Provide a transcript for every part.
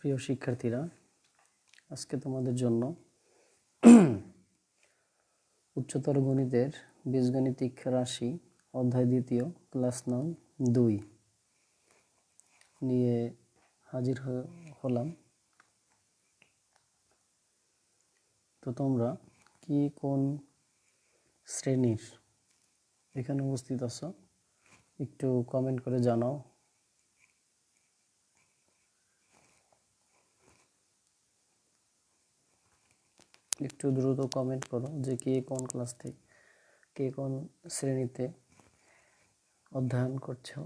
প্রিয় শিক্ষার্থীরা, আজকে তোমাদের জন্য উচ্চতর গণিতের বীজগাণিতিক রাশি অধ্যায় 2 ক্লাস নং 2 নিয়ে হাজির হলাম। তো তোমরা কি কোন শ্রেণীর এখানে উপস্থিত আছো একটু কমেন্ট করে জানাও। একটু দ্রুত কমেন্ট করো যে কে কোন ক্লাস থেকে, কে কোন শ্রেণীতে অধ্যয়ন করছো।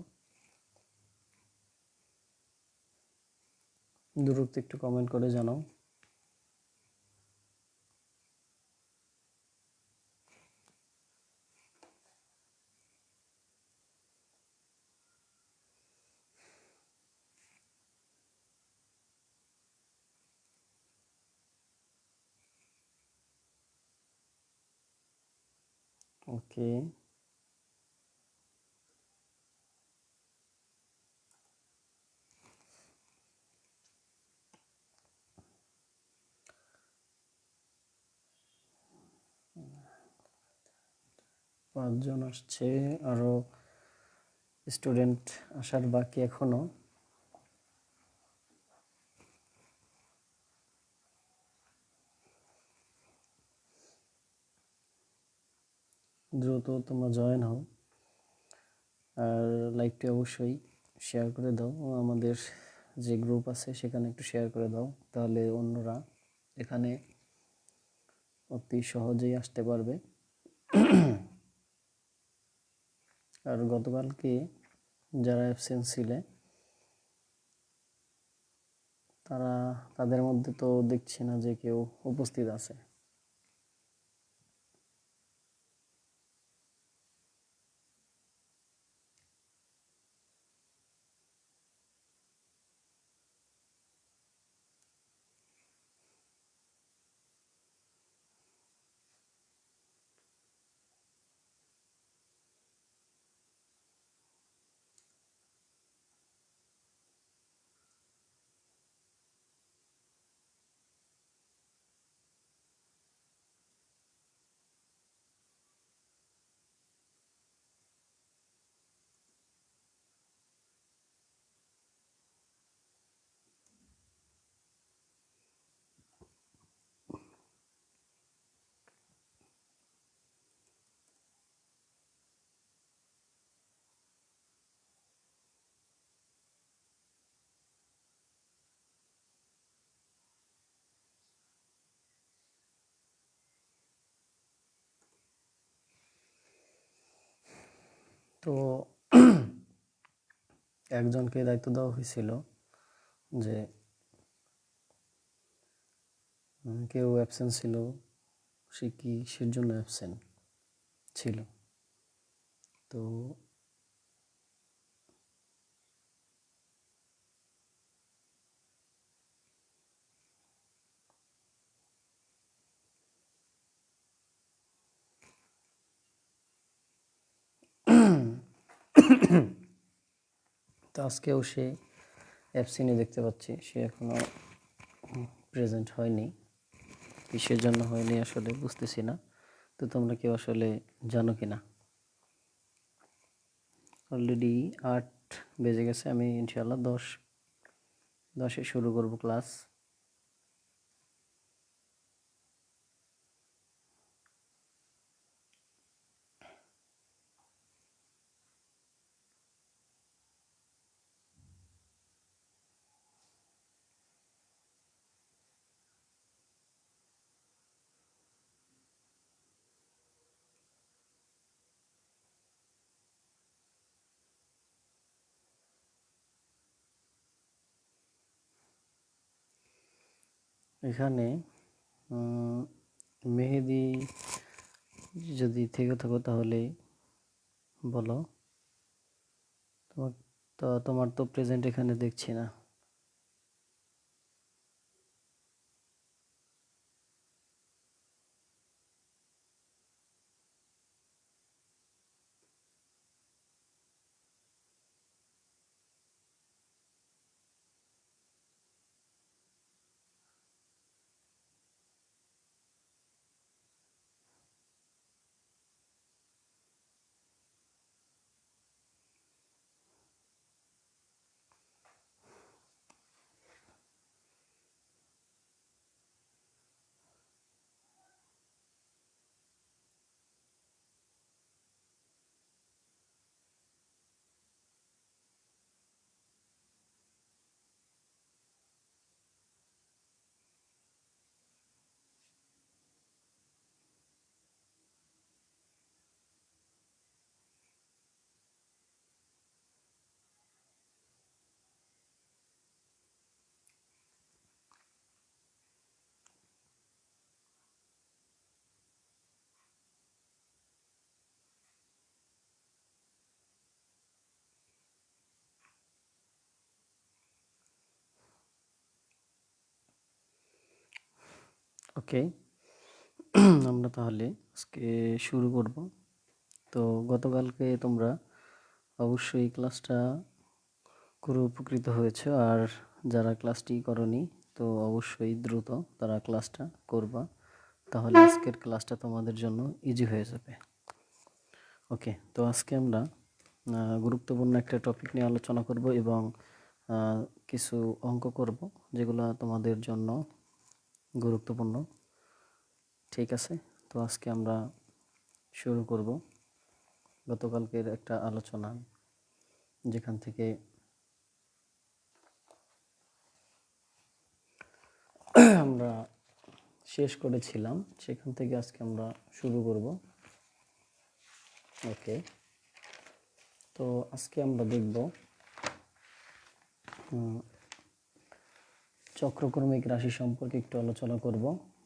দ্রুত একটু কমেন্ট করে জানাও। ওকে, 5 জন আসছে, আরো স্টুডেন্ট আসার বাকি এখনো। দ্রুত তোমরা জয়েন হও আর লাইভটি অবশ্যই শেয়ার করে দাও। আমাদের যে গ্রুপ আছে সেখানে একটু শেয়ার করে দাও, তাহলে অন্যরা এখানে অতি সহজেই আসতে পারবে। আর গতকালকে যারা অ্যাবসেন্ট ছিলে তাদের মধ্যে তো দেখছি না যে কেউ উপস্থিত আছে। তো একজনকে দায়িত্ব দেওয়া হয়েছিল যে কেউ অ্যাবসেন্ট ছিল, সে কিসের জন্য অ্যাবসেন্ট ছিল। তো আজকেও সে অ্যাবসেন্টই দেখতে পাচ্ছি, সে এখনো প্রেজেন্ট হয়নি। কিসের জন্য হয়নি আসলে বুঝতেছি না। তো তোমরা কেউ আসলে জানো কি না? অলরেডি 8 বেজে গেছে, আমি ইনশাআল্লাহ 10-10-এ শুরু করব ক্লাস। এখানে মেহেদি যদি থেকে থাকো তাহলে বলো। তোমার তো প্রেজেন্ট এখানে দেখছি না। ওকে, আমরা তাহলে আজকে শুরু করব। তো গতকালকে তোমরা অবশ্যই ক্লাসটা করে উপকৃত হয়েছে, আর যারা ক্লাসটি করনি তো অবশ্যই দ্রুত তারা ক্লাসটা করবা, তাহলে আজকের ক্লাসটা তোমাদের জন্য ইজি হয়ে যাবে। ওকে, তো আজকে আমরা গুরুত্বপূর্ণ একটা টপিক নিয়ে আলোচনা করব এবং কিছু অঙ্ক করব যেগুলো তোমাদের জন্য গুরুত্বপূর্ণ। ঠিক আছে, তো আজকে আমরা শুরু করব গতকালকের একটা আলোচনা, যেখান থেকে আমরা শেষ করেছিলাম, সেখান থেকে আজকে আমরা শুরু করব। ওকে, তো আজকে আমরা দেখব চক্রক্রমিক রাশি সম্পর্কে একটু আলোচনা করব।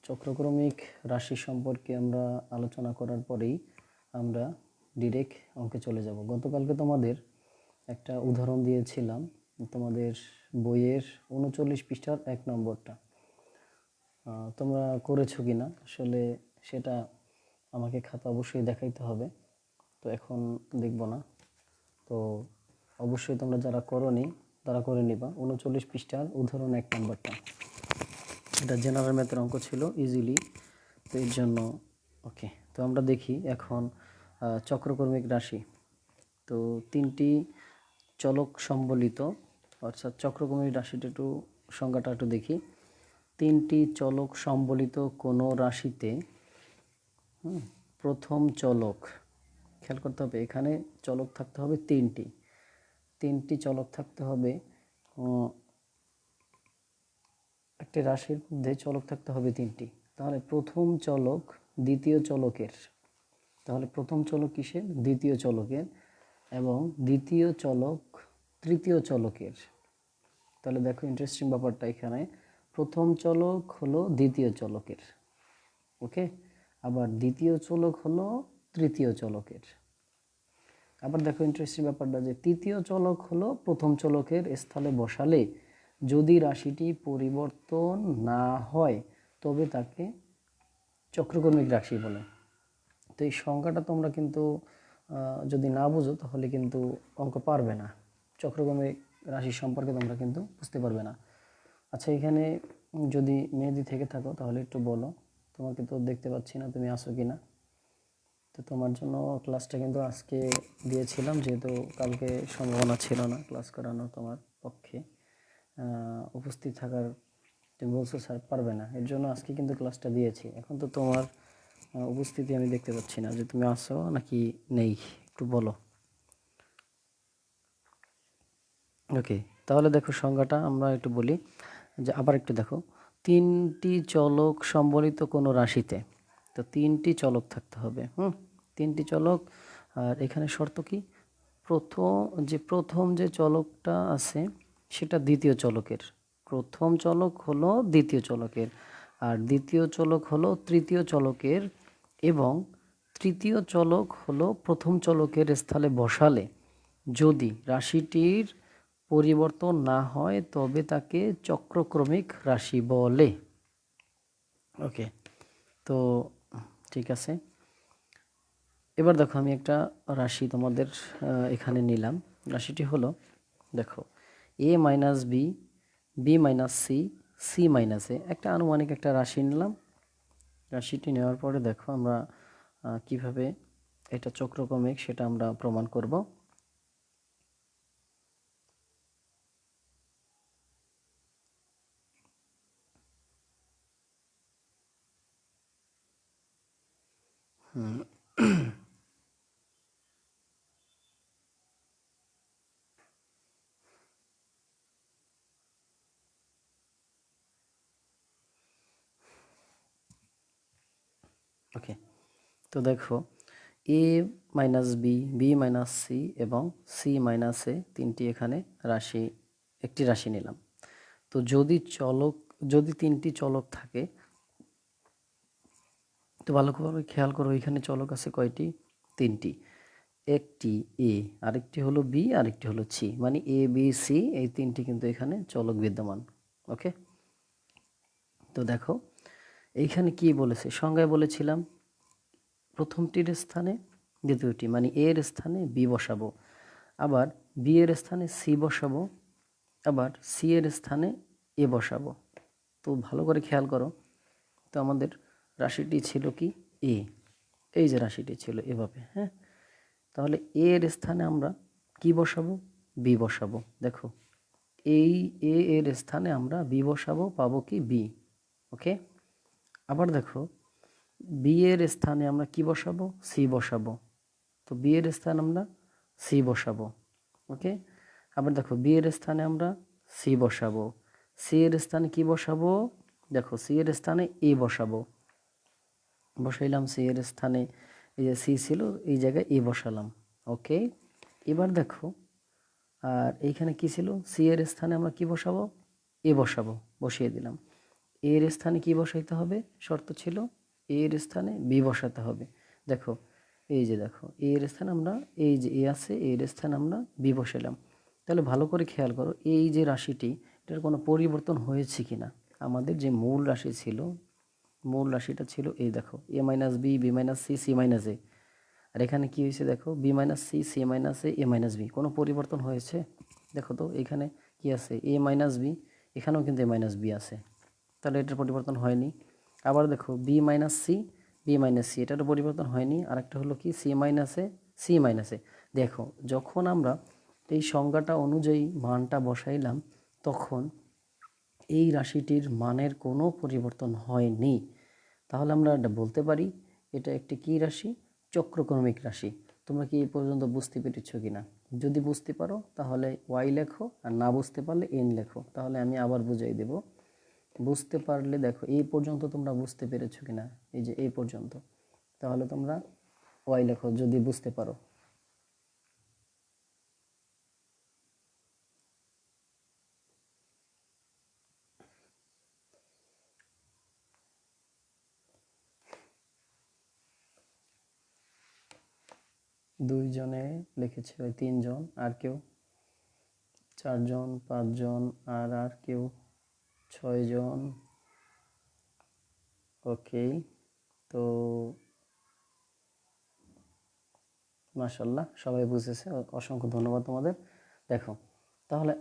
চক্রক্রমিক রাশি সম্পর্কে আমরা আলোচনা করার পরেই আমরা ডিরেক্ট অঙ্কে চলে যাব। গতকালকে তোমাদের একটা উদাহরণ দিয়েছিলাম, তোমাদের বইয়ের 39 পৃষ্ঠার 1 নম্বরটা তোমরা করেছো কি না আসলে সেটা আমাকে খাতা অবশ্যই দেখাইতে হবে। তো এখন দেখব না, তো অবশ্যই তোমরা যারা করোনি তারা করে নিবা। 39 পৃষ্ঠার উদাহরণ 1 নম্বরটা, এটা জেনারেল ম্যাথের অঙ্ক ছিল ইজিলি, তো এর জন্য। ওকে, তো আমরা দেখি এখন চক্রক্রমিক রাশি। তো 3টি চলক সম্বলিত, অর্থাৎ চক্রক্রমিক রাশিটা একটু সংজ্ঞাটা একটু দেখি। 3টি চলক সম্বলিত কোনো রাশিতে প্রথম চলক, খেয়াল করতে হবে এখানে চলক থাকতে হবে 3টি চলক থাকতে হবে। একটি রাশির মধ্যে চলক থাকতে হবে 3টি, তাহলে প্রথম চলক দ্বিতীয় চলকের, তাহলে প্রথম চলক কিসের? দ্বিতীয় চলকের, এবং দ্বিতীয় চলক তৃতীয় চলকের। তাহলে দেখো ইন্টারেস্টিং ব্যাপারটা, এখানে প্রথম চলক হলো দ্বিতীয় চলকের, ওকে, আবার দ্বিতীয় চলক হলো তৃতীয় চলকের। আবার দেখো ইন্টারেস্টিং ব্যাপারটা, যে তৃতীয় চলক হলো প্রথম চলকের স্থলে বসালে যদি রাশিটি পরিবর্তন না হয় তবে তাকে চক্রক্রমিক রাশি বলে। তো এই সংখ্যাটা তোমরা কিন্তু যদি না বুঝো তাহলে কিন্তু অঙ্ক পারবে না, চক্রক্রমিক রাশি সম্পর্কে তোমরা কিন্তু বুঝতে পারবে না। আচ্ছা, এখানে যদি মেহেদি থেকে থাকো তাহলে একটু বলো, তোমাকে তো দেখতে পাচ্ছি না, তুমি আসো কি না। তো তোমার জন্য ক্লাসটা কিন্তু আজকে দিয়েছিলাম, যেহেতু কালকে সম্ভাবনা ছিল না ক্লাস করানো তোমার পক্ষে, উপস্থিত থাকার, তুমি বলছো স্যার পারবে না, এর জন্য আজকে কিন্তু ক্লাসটা দিয়েছি। এখন তো তোমার উপস্থিতি আমি দেখতে পাচ্ছি না, যে তুমি আসো নাকি নেই, একটু বলো। ওকে, তাহলে দেখো সংজ্ঞাটা আমরা একটু বলি, যে আবার একটু দেখো, 3টি চলক সম্বলিত কোনো রাশিতে, তো 3টি চলক থাকতে হবে, 3টি চলক। আর এখানে শর্ত কি? প্রথম যে চলকটা আছে সেটা দ্বিতীয় চলকের, প্রথম চলক হলো দ্বিতীয় চলকের, আর দ্বিতীয় চলক হলো তৃতীয় চলকের, এবং তৃতীয় চলক হলো প্রথম চলকের স্থলে বসালে যদি রাশিটির পরিবর্তন না হয় তবে তাকে চক্রক্রমিক রাশি বলে। ওকে, তো ঠিক আছে, এবার দেখো আমি একটা রাশি তোমাদের এখানে নিলাম। রাশিটি হলো, দেখো, a minus B, B minus C, C minus A, একটা আনুমানিক একটা রাশি নিলাম। রাশিটি নেওয়ার পরে দেখো আমরা কিভাবে এটা চক্রক্রমিক সেটা আমরা প্রমাণ করব। ওকে, তো দেখো A minus B, B minus C এবং সি মাইনাস এ, 3টি এখানে রাশি, একটি রাশি নিলাম। তো যদি 3টি চলক থাকে, তো ভালোভাবে খেয়াল করো, এখানে চলক আছে কয়টি? 3টি, একটি এ, আরেকটি হলো বি, আরেকটি হলো সি, মানে এ বি সি, এই 3টি কিন্তু এখানে চলক বিদ্যমান। ওকে, তো দেখো এইখানে কি বলেছে, সংজ্ঞায় বলেছিলাম প্রথমটির স্থানে দ্বিতীয়টি, মানে এ এর স্থানে বি বসাবো, আবার বি এর স্থানে সি বসাবো, আবার সি এর স্থানে এ বসাবো। তো ভালো করে খেয়াল করো, তো আমাদের রাশিটি ছিল কি এ, এই যে রাশিটি ছিল এভাবে, হ্যাঁ। তাহলে এ এর স্থানে আমরা কি বসাবো, বি বসাবো। দেখো এই এ এর স্থানে আমরা বি বসাবো, পাবো কি বি। ওকে, আবার দেখো বি এর স্থানে আমরা কি বসাবো, সি বসাবো। তো বি এর স্থানে আমরা সি বসাবো। ওকে, আবার দেখো বি এর স্থানে আমরা সি বসাবো, সি এর স্থানে কি বসাবো, দেখো সি এর স্থানে এ বসাবো, বসাইলাম সি এর স্থানে, এই যে সি ছিল এই জায়গায় এ বসালাম। ওকে, এবার দেখো আর এইখানে কি ছিল, সি এর স্থানে আমরা কি বসাবো, এ বসাবো, বসিয়ে দিলাম। এর স্থানে কি বসাইতে হবে, শর্ত ছিল এর স্থানে বি বসাতে হবে। দেখো এই যে দেখো এর স্থানে আমরা, এই যে এ আছে এর স্থানে আমরা বি বসালাম। তাহলে ভালো করে খেয়াল করো এই যে রাশিটি, এটার কোনো পরিবর্তন হয়েছে কিনা। আমাদের যে মূল রাশি ছিল, মূল রাশিটা ছিল এই দেখো A minus B, B minus C, C minus A. আর এখানে কি হয়েছে দেখো B minus C, C minus A, A minus B. কোনো পরিবর্তন হয়েছে? দেখো তো এখানে কি আছে, এ মাইনাস বি, এখানেও কিন্তু এ মাইনাস বি আছে, তাহলে এটার পরিবর্তন হয়নি। আবার দেখো B minus c, b minus c, এটারও পরিবর্তন হয়নি। আরেকটা হলো কি c minus a, c minus a. দেখো যখন আমরা এই সংজ্ঞাটা অনুযায়ী মানটা বসাইলাম, তখন এই রাশিটির মানের কোনো পরিবর্তন হয়নি। তাহলে আমরা এটা বলতে পারি এটা একটি কী রাশি, চক্রক্রমিক রাশি। তোমরা কি এই পর্যন্ত বুঝতে পেরেছ কিনা? যদি বুঝতে পারো তাহলে ওয়াই লেখো, আর না বুঝতে পারলে এন লেখো। তাহলে আমি আবার বুঝাই দেব। বুঝতে পারলে দেখো এই পর্যন্ত তোমরা বুঝতে পেরেছো কিনা, এই যে এই পর্যন্ত, তাহলে তোমরা ওয়াই লেখো যদি বুঝতে পারো। দুইজনে লিখেছে, ওই তিনজন, আর কেউ? চারজন, পাঁচজন, আর কেউ? ছয়জন। ওকে, তো মাশাল্লাহ সবাই বুঝেছে, অসংখ্য ধন্যবাদ তোমাদের। দেখো তাহলে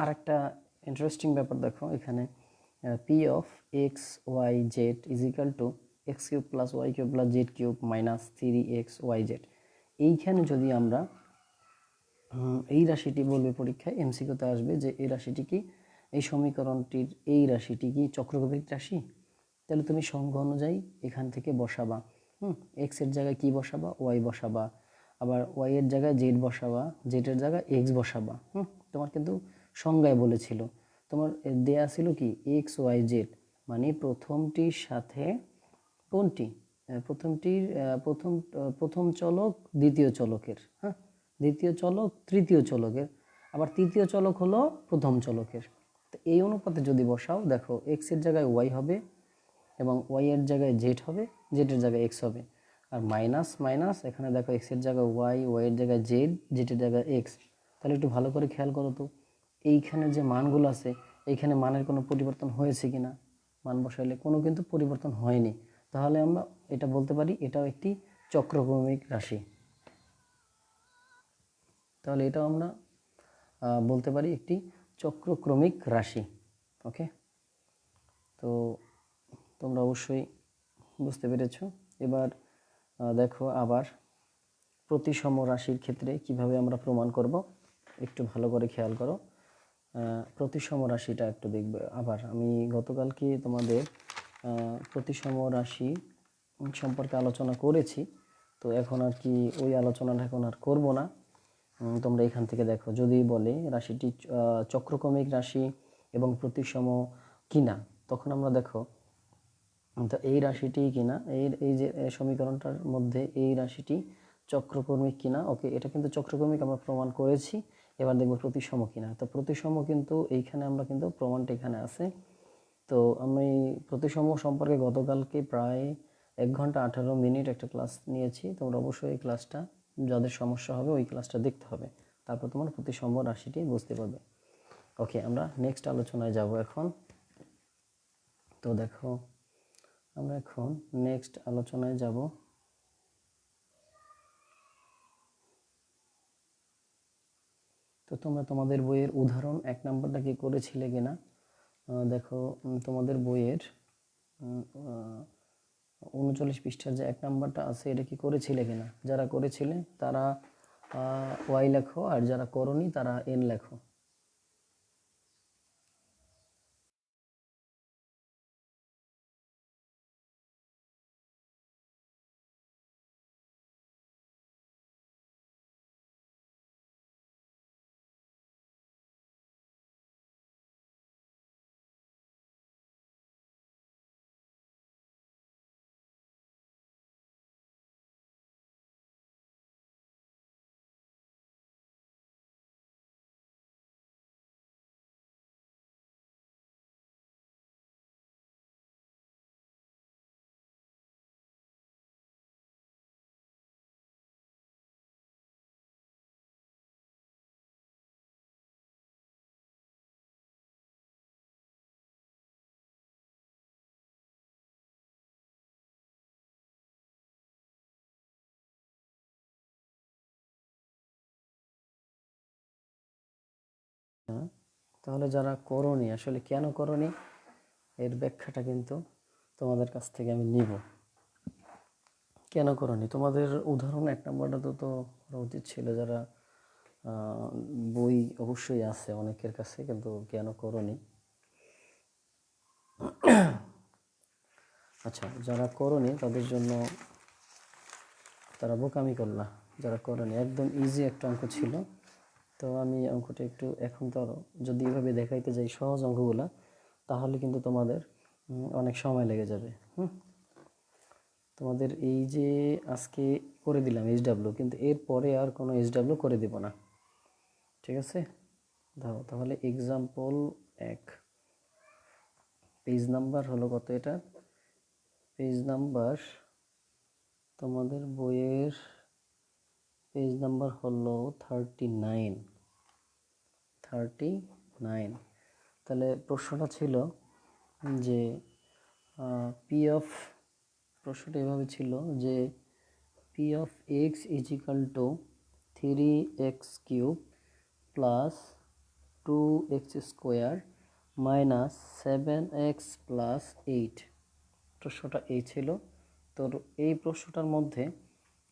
আরেকটা ইন্টারেস্টিং ব্যাপার দেখো এখানে, p of x y z is equal to x cube plus y cube plus z cube minus 3x y z. এইখানে যদি আমরা এই রাশিটি বলবে পরীক্ষায়, এমসিকিউতে আসবে যে এই রাশিটি কি, এই সমীকরণটির এই রাশিটি কি চক্রগতিক রাশি? তাহলে তুমি সংজ্ঞা অনুযায়ী এখান থেকে বসাবা। এক্স এর জায়গায় কি বসাবা, ওয়াই বসাবা, আবার ওয়াই এর জায়গায় জেড বসাবা, জেড এর জায়গায় এক্স বসাবা। তোমার কিন্তু সংজ্ঞায় বলেছিল, তোমার দেয়া ছিল কি এক্স ওয়াই জেড, মানে প্রথমটির সাথে কোনটি, প্রথমটির প্রথম চলক দ্বিতীয় চলকের, হ্যাঁ, দ্বিতীয় চলক তৃতীয় চলকের, আবার তৃতীয় চলক হলো প্রথম চলকের। তো এই অনুপাতে যদি বসাও, দেখো এক্স এর জায়গায় ওয়াই হবে, এবং ওয়াই এর জায়গায় জেড হবে, জেড এর জায়গায় এক্স হবে। আর মাইনাস মাইনাস, এখানে দেখো এক্স এর জায়গায় ওয়াই, ওয়াই এর জায়গায় জেড, জেড এর জায়গায় এক্স। তাহলে একটু ভালো করে খেয়াল করো তো এইখানে যে মানগুলো আছে, এইখানে মানের কোনো পরিবর্তন হয়েছে কিনা। মান বসাইলে কোনো কিন্তু পরিবর্তন হয়নি। তাহলে আমরা এটা বলতে পারি এটাও একটি চক্রক্রমিক রাশি। তাহলে এটাও আমরা বলতে পারি একটি চক্রক্রমিক রাশি। ওকে, তো তোমরা অবশ্যই বুঝতে পেরেছো। এবার দেখো আবার প্রতিসম রাশির ক্ষেত্রে কিভাবে আমরা প্রমাণ করব, একটু ভালো করে খেয়াল করো। প্রতিসম রাশিটা একটু দেখবে। আবার আমি গতকালকে তোমাদের প্রতিসম রাশি সম্পর্কে আলোচনা করেছি, তো এখন আর কি ওই আলোচনাটা এখন আর করব না। তোমরা এখান থেকে দেখো, যদি বলে রাশিটি চক্রক্রমিক রাশি এবং প্রতিসম কিনা, তখন আমরা দেখো তো এই রাশিটি কিনা, এই যে সমীকরণটার মধ্যে এই রাশিটি চক্রক্রমিক কিনা। ওকে, এটা কিন্তু চক্রক্রমিক আমরা প্রমাণ করেছি। এবার দেখব প্রতিসম কিনা। তো প্রতিসম কিন্তু এইখানে আমরা কিন্তু প্রমাণটা এখানে আছে। তো আমি প্রতিসম সম্পর্কে গতকালকে প্রায় 1 ঘন্টা 18 মিনিট একটা ক্লাস নিয়েছি। তোমরা অবশ্যই এই ক্লাসটা, যাদের সমস্যা হবে ওই ক্লাসটা দেখতে হবে, তারপর তোমার প্রতিসম রাশিটি বুঝতে পারবে। ওকে, আমরা নেক্সট আলোচনায় যাব এখন। তো দেখো আমরা এখন নেক্সট আলোচনায় যাব। তো তোমরা তোমাদের বইয়ের উদাহরণ 1 নাম্বারটা কি করেছিলে কিনা দেখো, তোমাদের বইয়ের 39 পৃষ্ঠার যে 1 নাম্বারটা আছে এটা কি করেছিলে কিনা? যারা করেছিলে তারা ওয়াই লেখো, আর যারা করনি তারা এন লেখো। তাহলে যারা করনি, আসলে কেন করনি এর ব্যাখ্যাটা কিন্তু তোমাদের কাছ থেকে আমি নিব। কেন করনি? তোমাদের উদাহরণ 1 নাম্বারটা তো করা উচিত ছিল। যারা বই অবশ্যই আছে অনেকের কাছে, কিন্তু কেন করনি? আচ্ছা, যারা করনি তাদের জন্য তারা বোকামি করলা। যারা করনি, একদম ইজি একটা অঙ্ক ছিল। তো আমি অঙ্কটা একটু এখন তো যদি এভাবে দেখাইতে যাই সহজ অঙ্কগুলা, তাহলে কিন্তু তোমাদের অনেক সময় লেগে যাবে। তোমাদের এই যে আজকে করে দিলাম এইচডাব্লিউ, কিন্তু এরপরে আর কোনো এইচডাব্লিউ করে দিব না, ঠিক আছে? দাও তাহলে এক্সাম্পল 1, পেজ নাম্বার হলো কত? এটা পেজ নাম্বার, তোমাদের বইয়ের পেজ নাম্বার হলো 39। তাহলে প্রশ্নটা ছিল যে পি অফ, প্রশ্নটা এভাবে ছিল যে p of x is equal two 3x³ plus 2x square minus 7x plus 8। প্রশ্নটা এই ছিল। তো এই প্রশ্নটার মধ্যে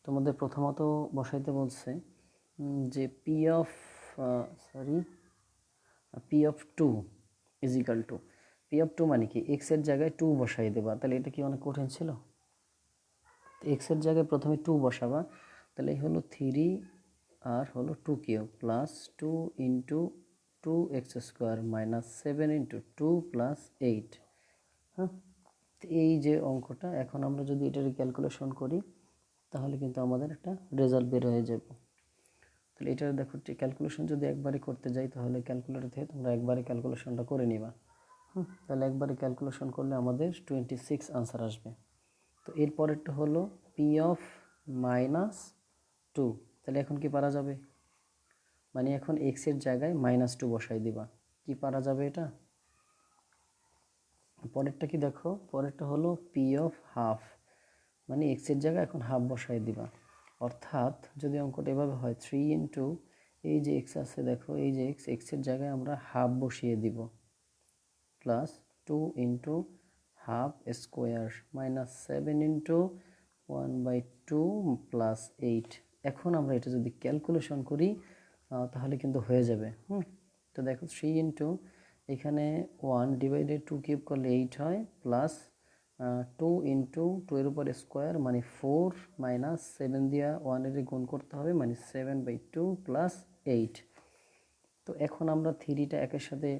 তোমাদের প্রথমত বসাইতে বলছে যে p of 2 is equal two, P of 2 মানে কি? এক্সের জায়গায় 2 বসাই দেবা। তাহলে এটা কি অনেক কঠিন ছিল? এক্সের জায়গায় প্রথমে 2 বসাবা। তাহলে এই হলো 3 আর হলো 2³ plus 2 into 2x² minus 7 into 2 plus 8। হ্যাঁ, এই যে অঙ্কটা, এখন আমরা যদি এটার ক্যালকুলেশন করি তাহলে কিন্তু আমাদের একটা রেজাল্ট বের হয়ে যাবে। তাহলে এটা দেখো, ক্যালকুলেশন যদি একবারে করতে যাই তাহলে ক্যালকুলেটর থেকে তোমরা একবারে ক্যালকুলেশনটা করে নিবা। তাহলে একবারে ক্যালকুলেশন করলে আমাদের 26 আনসার আসবে। তো এরপরেরটা হলো পি অফ -2। তাহলে এখন কি পারা যাবে? মানে এখন এক্সের জায়গায় -2 বসাই দিবা। কি পারা যাবে এটা? পরেরটা কি দেখো, পরেরটা হলো পি অফ হাফ, মানে এক্সের জায়গায় এখন হাফ বসাই দিবা। অর্থাৎ যদি অঙ্কটা এভাবে হয় 3 ইন্টু এই যে এক্স আছে, দেখো এই যে এক্সের জায়গায় আমরা হাফ বসিয়ে দিব, plus 2 into half square minus 7 into 1/2 plus 8। এখন আমরা এটা যদি ক্যালকুলেশন করি তাহলে কিন্তু হয়ে যাবে। তো দেখো 3 ইন্টু এখানে 1 ডিভাইডেড 2³ করলে 8 হয়, প্লাস 2 ইন্টু 2 এর উপর স্কোয়ার মানে 4 মাইনাস 7 দিয়া 1 এর গুণ করতে হবে মানে 7/2 প্লাস 8। তো এখন আমরা 3টা একের সাথে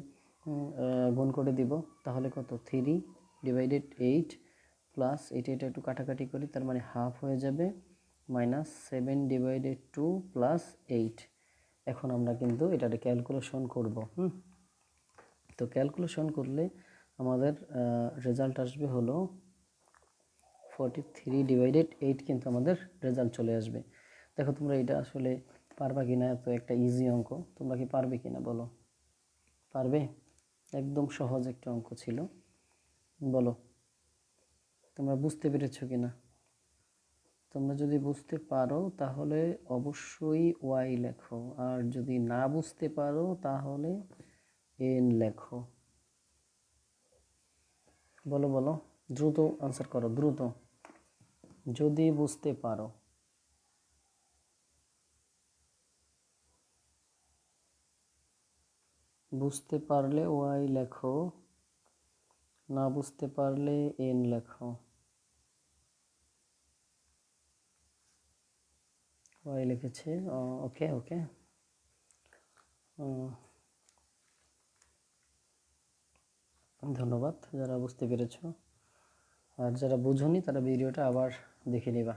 গুণ করে দিব, তাহলে কত? 3 ডিভাইডেড 8 প্লাস এটা একটু কাটাকাটি করি, তার মানে হাফ হয়ে যাবে, মাইনাস 7 ডিভাইডেড 2 প্লাস 8। এখন আমরা কিন্তু এটার ক্যালকুলেশন করব। তো ক্যালকুলেশন করলে আমাদের রেজাল্ট আসবে হলো 43 ডিভাইডেড 8, কিন্তু আমাদের রেজাল্ট চলে আসবে। দেখো তোমরা এটা আসলে পারবা কিনা, এত একটা ইজি অঙ্ক তোমরা কি পারবে কিনা বলো? পারবে? একদম সহজ একটা অঙ্ক ছিল, বলো। তো তোমরা বুঝতে পেরেছো কিনা? তোমরা যদি বুঝতে পারো তাহলে অবশ্যই ওয়াই লেখো, আর যদি না বুঝতে পারো তাহলে এন লেখো। বলো বলো, দ্রুত আনসার করো, দ্রুত। যদি বুঝতে পারো। বুঝতে পারলে ওয়াই লেখো, না বুঝতে পারলে এন লেখো। ওয়াই লিখেছে, ওকে ওকে। ধন্যবাদ যারা বুঝতে পেরেছো, আর যারা বুঝোনি তারা ভিডিওটা আবার দেখে নিবা।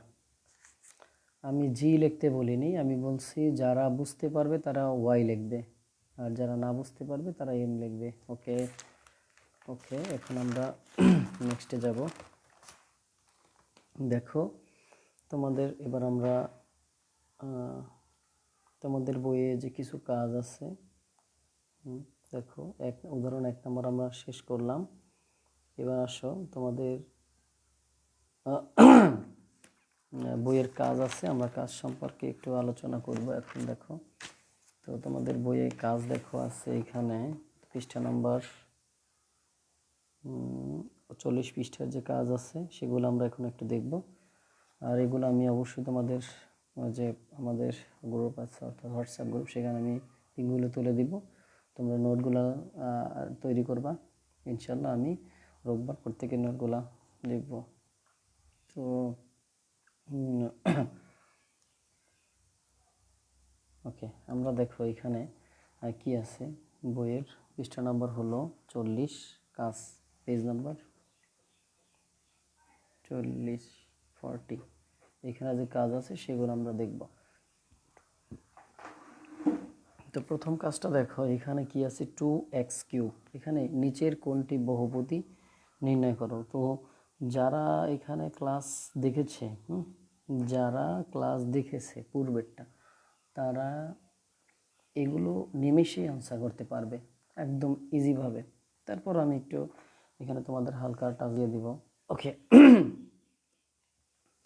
আমি জি লিখতে বলিনি, আমি বলছি যারা বুঝতে পারবে তারা ওয়াই লিখবে, আর যারা না বুঝতে পারবে তারা এন লিখবে। ওকে ওকে, এখন আমরা নেক্সটে যাব। দেখো তোমাদের এবার আমরা তোমাদের বইয়ে যে কিছু কাজ আছে, দেখো উদাহরণ 1 নম্বর আমরা শেষ করলাম। এবার আসো তোমাদের বইয়ের কাজ আছে, আমরা কাজ সম্পর্কে একটু আলোচনা করব এখন। দেখো তো তোমাদের বইয়ে কাজ দেখো আছে এখানে পৃষ্ঠা নাম্বার 40 পৃষ্ঠার যে কাজ আছে সেগুলো আমরা এখন একটু দেখব। আর এগুলো আমি অবশ্যই তোমাদের যে আমাদের গ্রুপ আছে অর্থাৎ হোয়াটসঅ্যাপ গ্রুপ, সেখানে আমি লিঙ্কগুলো তুলে দিব, তোমরা নোটগুলো তৈরি করবা। ইনশাল্লাহ আমি রোববার প্রত্যেকের নোটগুলো লিখব। তো ওকে, আমরা দেখো এখানে কি আছে। বইয়ের পৃষ্ঠা নাম্বার হলো 40, কাজ পেজ নাম্বার 40। এখানে যে কাজ আছে সেগুলো আমরা দেখব। তো প্রথম কাজটা দেখো, এখানে কি আছে 2x3। এখানে নিচের কোনটি বহুপদী নির্ণয় করো। তো যারা এখানে ক্লাস দেখেছে, যারা ক্লাস দেখেছে পূর্বেরটা, তারা এগুলো নিমেষেই আনসার করতে পারবে একদম ইজিভাবে। তারপর আমি একটু এখানে তোমাদের হালকা টাচ দিয়ে দিব। ওকে,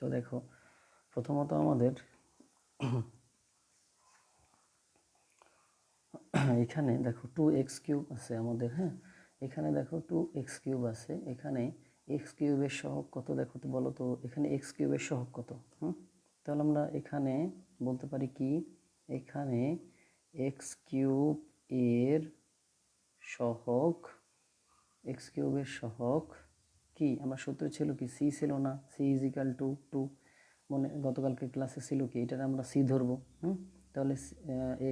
তো দেখো প্রথমত আমাদের এখানে দেখো 2x3 আছে আমাদের। হ্যাঁ, এখানে দেখো 2x3 আছে। এখানে x3 এর সহগ কত দেখো তো, বলো তো এখানে x3 এর সহগ কত? তাহলে আমরা এখানে বলতে পারি কি, এখানে x3 এর সহগ, x3 এর সহগ কি, আমরা সূত্র ছিল কি, c ছিল না, c = 2। মনে গতকালকে ক্লাসে ছিল কি, এটা আমরা c ধরবো। তাহলে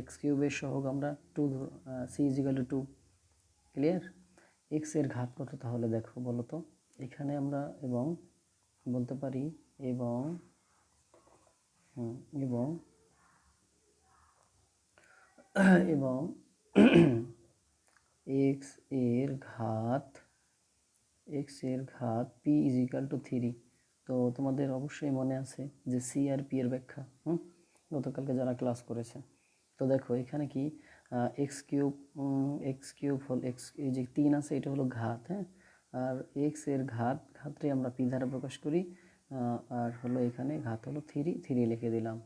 x3 এর সহগ আমরা 2, c = 2। ক্লিয়ার? x এর ঘাত কত তাহলে দেখো বলো তো, এখানে আমরা এবং বলতে পারি এবং এবং এবং x এর ঘাত p = 3। তো তোমাদের অবশ্যই মনে আছে যে c আর p এর ব্যাখ্যা, গতকালকে যারা ক্লাস করেছে। তো দেখো এখানে কি x3 হল x, এই যে 3 আছে এটা হলো ঘাত। হ্যাঁ, আর x এর ঘাতটাই আমরা p দ্বারা প্রকাশ করি, আর হলো এখানে ঘাত হলো 3 লিখে দিলাম।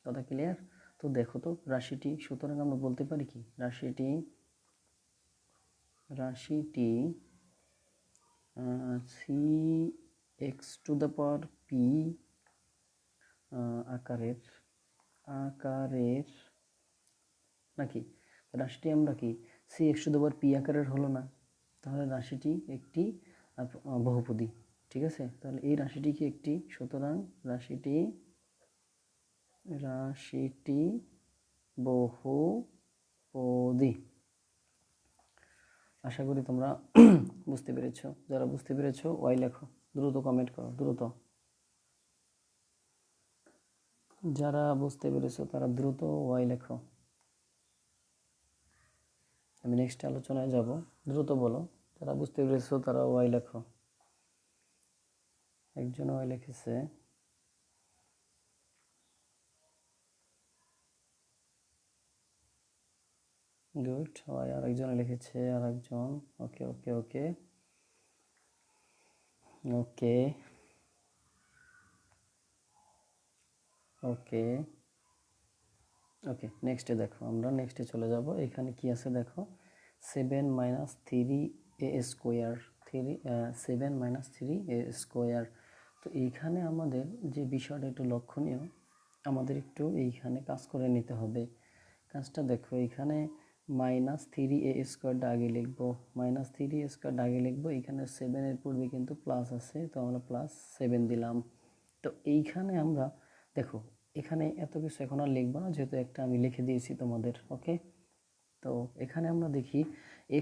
কথা ক্লিয়ার? তো দেখো তো রাশিটি, সুতরাং আমরা বলতে পারি কি, রাশিটি cx⁻p আকারের নাকি, রাশিটি আমরা কি cx⁻p আকারের হলো না, তাহলে রাশিটি একটি বহুপদী। ঠিক আছে, তাহলে এই রাশিটি কি একটি, সুতরাং রাশিটি বহুপদী। আশা করি তোমরা বুঝতে পেরেছো। যারা বুঝতে পেরেছো ওয়াই লেখো, দ্রুত কমেন্ট করো, দ্রুত। যারা বুঝতে পেরেছো তারা দ্রুত ওয়াই লেখো। আমি নেক্সট আলোচনায় যাব, দ্রুত বলো। যারা বুঝতে পেরেছো তারা ওয়াই লেখো। একজন ওয়াই লিখেছে। গুড, ওয়াই আরেকজন লিখেছে, আরেকজন। ওকে ওকে ওকে ওকে। ওকে ওকে, নেক্সটে দেখো, আমরা নেক্সটে চলে যাব। এখানে কি আছে দেখো, 7 - 3a², 7 - 3a²। তো এইখানে আমাদের যে বিষয়টা একটু লক্ষণীয়, আমাদের একটু এইখানে কাজ করে নিতে হবে। কাজটা দেখো, এখানে -3a² আগে লিখবো, -3a² আগে লিখবো। এখানে 7-এর পূর্বে কিন্তু প্লাস আছে, তো আমরা +7 দিলাম। তো এইখানে আমরা দেখো, এখানে এত কিছু এখন আর লিখবো না, যেহেতু একটা আমি লিখে দিয়েছি তোমাদের। ওকে, তো এখানে আমরা দেখি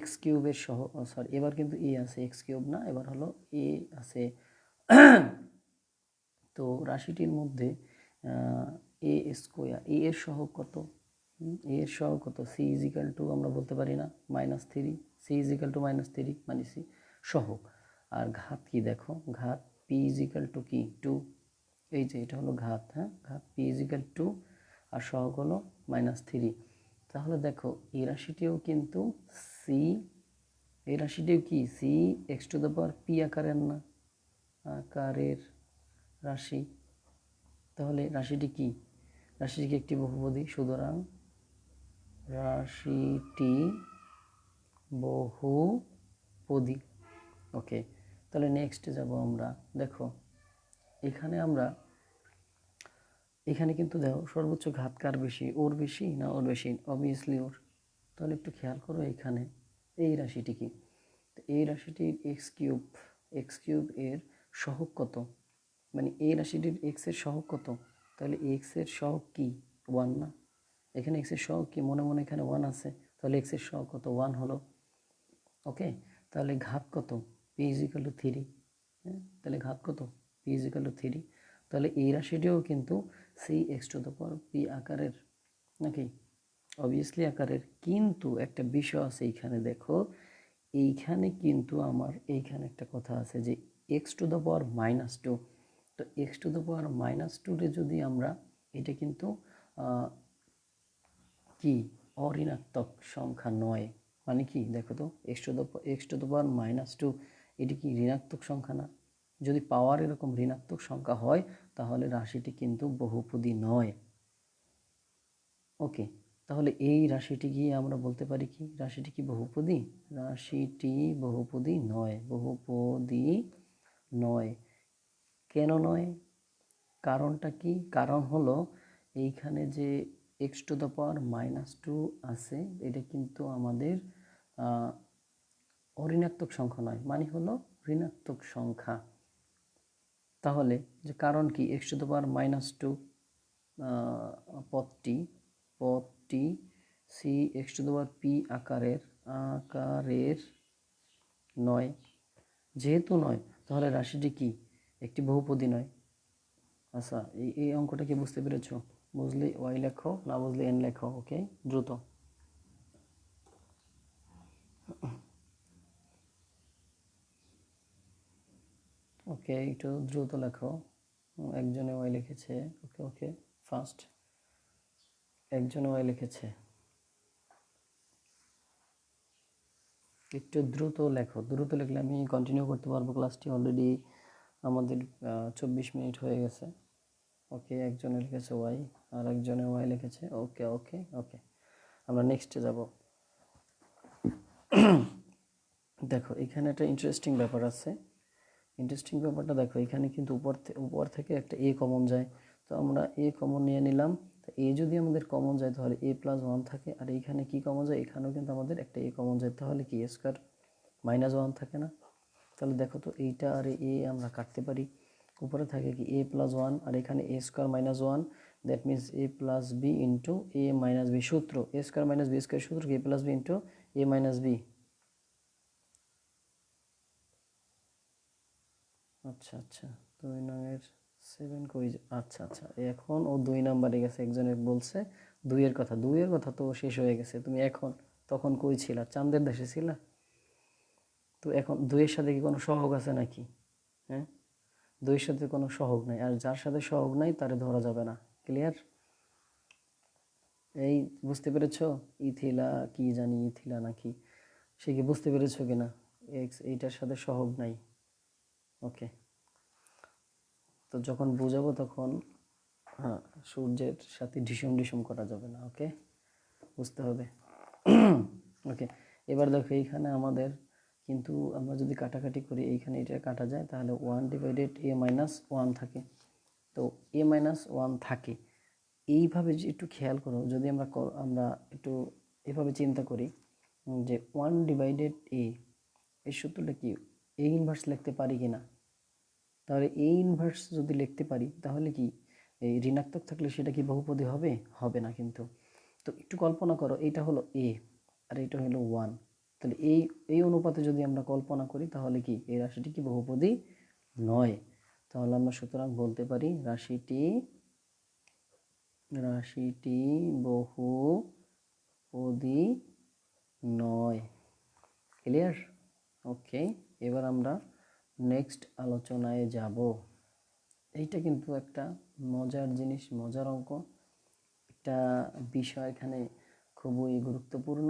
x³ সহ, সরি এবার কিন্তু আছে, x³ না, এবার হলো এ আছে। তো রাশিটির মধ্যে a², এর সহগ কত? এর সহগ কত? c = আমরা বলতে পারি না -3, c = -3 মানে c সহগ। আর ঘাত কি দেখো, ঘাত p = কি 2, এই যে এটা হলো ঘাত। হ্যাঁ, ঘাত p = 2 আর সহগ হলো -3। তাহলে দেখো এই রাশিটিও কিন্তু c, এই রাশিটিও কি c x⁻p আকারের না, আকারের রাশি। তাহলে রাশিটি কি? রাশিটি কি একটি বহুপদী? সুতরাং রাশিটি বহুপদী। ওকে, তাহলে নেক্সটে যাব আমরা। দেখো এখানে আমরা, এখানে কিন্তু দেখো সর্বোচ্চ ঘাত কার বেশি, ওর বেশি না ওর বেশি? অবভিয়াসলি ওর। তাহলে একটু খেয়াল করো এখানে এই রাশিটি কি, এই রাশিটির x³ এর সহগ কত? মানে এই রাশিটির x এর সহগ কত? তাহলে x এর সহগ কি 1 না? এখানে x এর সহগ কি? মনে মনে এখানে 1 আছে, তাহলে x এর সহগ কত? 1 হলো। ওকে, তাহলে ঘাত কত? p = 3। হ্যাঁ, তাহলে ঘাত কত? p = 3। তাহলে এই রাশিটিও কিন্তু c x⁻p আকারের, নাকি? অবভিয়াসলি আকারের। কিন্তু একটা বিষয় আছে এইখানে, দেখো এইখানে কিন্তু আমার এইখানে একটা কথা আছে যে x⁻²। তো x⁻² রে যদি আমরা, এটা কিন্তু কি অঋণাত্মক সংখ্যা নয়। মানে কি দেখো তো, x⁻², এটি কি ঋণাত্মক সংখ্যা না? যদি পাওয়ার এরকম ঋণাত্মক সংখ্যা হয়, তাহলে রাশিটি কিন্তু বহুপদী নয়। ওকে, তাহলে এই রাশিটি গিয়ে আমরা বলতে পারি কি রাশিটি কি বহুপদী? রাশিটি বহুপদী নয়, বহুপদী নয়। কেন নয়? কারণটা কি? কারণ হলো এইখানে যে x⁻² আছে, এটা কিন্তু আমাদের অঋণাত্মক সংখ্যা নয়, মানে হলো ঋণাত্মক সংখ্যা। তাহলে যে কারণ কি, x⁻² পদটি c x⁻p আকারের নয়। যেহেতু নয়, তাহলে রাশিটি কি একটি বহুপদী নয়। আচ্ছা, এই অঙ্কটা কি বুঝতে পেরেছো? বুঝলে y লেখো, না বুঝলে n লেখো। ওকে, দ্রুত। ওকে, একটু দ্রুত লেখো। একজনে y লিখেছে। ওকে ওকে, ফার্স্ট একজনে y লিখেছে। একটু দ্রুত লেখো, দ্রুত লিখলে আমি কন্টিনিউ করতে পারবো ক্লাসটি। অলরেডি আমাদের 24 মিনিট হয়ে গেছে। ওকে, একজনে লিখেছে y, আর একজনে y লিখেছে। ওকে ওকে ওকে, আমরা নেক্সটে যাব। দেখো এখানে একটা ইন্টারেস্টিং ব্যাপার আছে। ইন্টারেস্টিং ব্যাপারটা দেখো, এখানে কিন্তু উপর থেকে একটা a কমন যায়। তো আমরা a কমন নিয়ে নিলাম। তো a যদি আমাদের কমন যায়, তাহলে a+1 থাকে। আর এইখানে কি কমন যায়? এখানেও কিন্তু আমাদের একটা a কমন যায়, তাহলে কি a² -1 থাকে না? তাহলে দেখো তো, এইটা আর a আমরা কাটতে পারি। উপরে থাকে কি a+1, আর এখানে a² -1, that means a+b into a-b। সূত্র a² - b² সূত্র কি a+b ইন্টু a-b। আচ্ছা আচ্ছা, 2 নংয়ের 7 কই? আচ্ছা আচ্ছা, এখন ও 2 নাম্বারে গেছে। একজনের বলছে 2-এর কথা। 2-এর কথা তো শেষ হয়ে গেছে। তুমি এখন তখন কই ছিলা? চাঁদের দেশে ছিলা? তো এখন 2-এর সাথে কি কোনো সহগ আছে নাকি? হ্যাঁ, 2-এর সাথে কোনো সহগ নাই, আর যার সাথে সহগ নাই তারে ধরা যাবে না। ক্লিয়ার? এই বুঝতে পেরেছো? ইথিলা কি জানি, ইথিলা নাকি, সে কি বুঝতে পেরেছো কিনা? এক্স এইটার সাথে সহগ নাই। ওকে, তো যখন বুঝাবো তখন হ্যাঁ, সূর্যের সাথে ঢিসুম ঢিসুম করা যাবে না, ওকে, বুঝতে হবে। ওকে, এবার দেখো এইখানে আমাদের কিন্তু আমরা যদি কাটাকাটি করি, এইখানে এটা কাটা যায়, তাহলে 1/a-1 থাকে। তো a-1 থাকে, এইভাবে যে একটু খেয়াল করো, যদি আমরা একটু এভাবে চিন্তা করি যে 1/a, এই সূত্রটা কি a ইনভার্স লিখতে পারি কি না? তাহলে a ইনভার্স যদি লিখতে পারি, তাহলে কি এই ঋণাত্মক থাকলে সেটা কি বহুপদী হবে? হবে না কিন্তু। তো একটু কল্পনা করো, এইটা হলো a আর এটা হলো 1, তাহলে এই অনুপাতে যদি আমরা কল্পনা করি, তাহলে কি এই রাশিটি কি বহুপদী নয়? তাহলে আমরা সুতরাং বলতে পারি রাশিটি বহুপদী নয়। ক্লিয়ার? ওকে, এবার আমরা নেক্সট আলোচনায় যাব। এইটা কিন্তু একটা মজার জিনিস, মজার অঙ্ক, একটা বিষয় এখানে খুবই গুরুত্বপূর্ণ।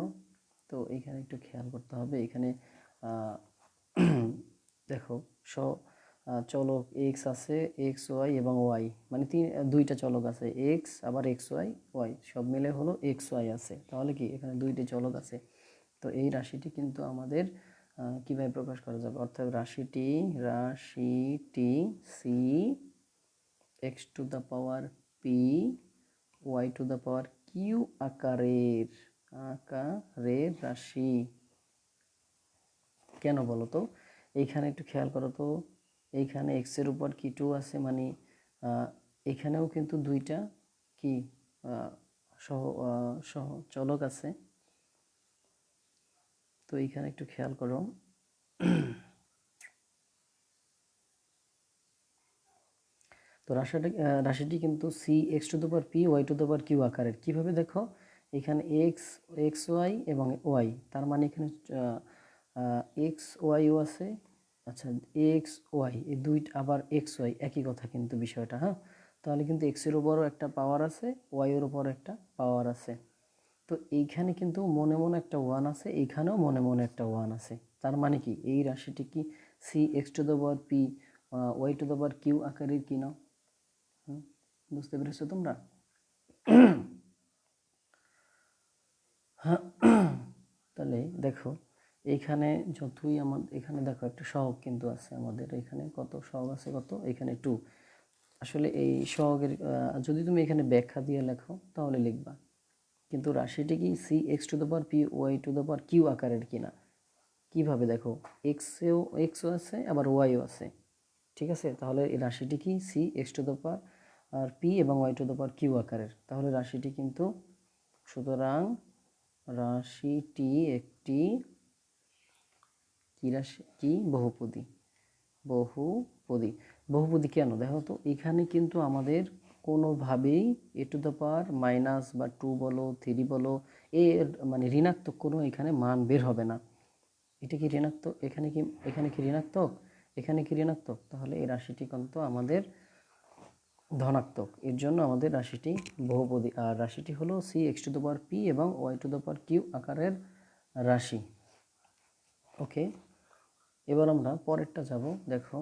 তো এখানে একটু খেয়াল করতে হবে। এখানে দেখো চলক এক্স আছে, এক্স ওয়াই এবং ওয়াই, মানে দুইটা চলক আছে, এক্স আবার এক্স ওয়াই ওয়াই, সব মিলে হলো এক্স ওয়াই আছে। তাহলে কি এখানে দুইটি চলক আছে। তো এই রাশিটি কিন্তু আমাদের কিভাবে প্রকাশ করা যাবে, অর্থাৎ রাশিটি c x to the power p y to the power Q আকারের রাশি। কেন বলো তো? এইখানে একটু খেয়াল করো তো, এইখানে এক্স এর উপর কি 2 আছে, মানে এখানেও কিন্তু দুইটা কি সহ চলক আছে। তো এইখানে একটু খেয়াল করো, তো রাশিটি কিন্তু c x to the power p y to the power Q আকারের। কীভাবে দেখো, এখানে এক্স ওয়াই এবং ওয়াই, তার মানে এখানে এক্স ওয়াইও আছে। আচ্ছা, এক্স ওয়াই এই দুইটা আবার এক্স ওয়াই একই কথা কিন্তু বিষয়টা, হ্যাঁ। তাহলে কিন্তু এক্সের উপরও একটা পাওয়ার আছে, ওয়াইয়ের উপরও একটা পাওয়ার আছে। তো এইখানে কিন্তু মনে মনে একটা 1 আছে, এইখানেও মনে মনে একটা 1 আছে। তার মানে কি এই রাশিটি কি C x to the power p y to the power Q আকারের কি না? বুঝতে পেরেছো তোমরা? তাহলে দেখো, এইখানে যতই আমাদের এখানে দেখো একটা সহগ কিন্তু আছে, আমাদের এখানে কত সহগ আছে, কত, এখানে 2। আসলে এই সহগের যদি তুমি এখানে ব্যাখ্যা দিয়ে লেখো তাহলে লিখবা, কিন্তু রাশিটি কি C x to the power p y to the power Q আকারের কিনা। কিভাবে দেখো, এক্সও আছে আবার ওয়াইও আছে, ঠিক আছে। তাহলে এই রাশিটি কি C x to the power আর পি এবং y to the power Q আকারের, তাহলে রাশিটি কিন্তু, সুতরাং রাশিটি একটি কি রাশি, কি বহুপদী। বহুপদী কেন দেখো তো, এখানে কিন্তু আমাদের কোনোভাবেই এ টু দ্য পাওয়ার মাইনাস বা 2 বলো 3 বলো, এর মানে ঋণাত্মক কোনো এখানে মান বের হবে না। এটা কি ঋণাত্মক? এখানে কি ঋণাত্মক? এখানে কি ঋণাত্মক? তাহলে এই রাশিটি কিন্তু আমাদের ধনাত্মক। এর জন্য আমাদের রাশিটি বহুপদী, আর রাশিটি হলো C x to the power P এবং y to the power Q আকারের রাশি। ওকে, এবার আমরা পরেরটা যাব। দেখো,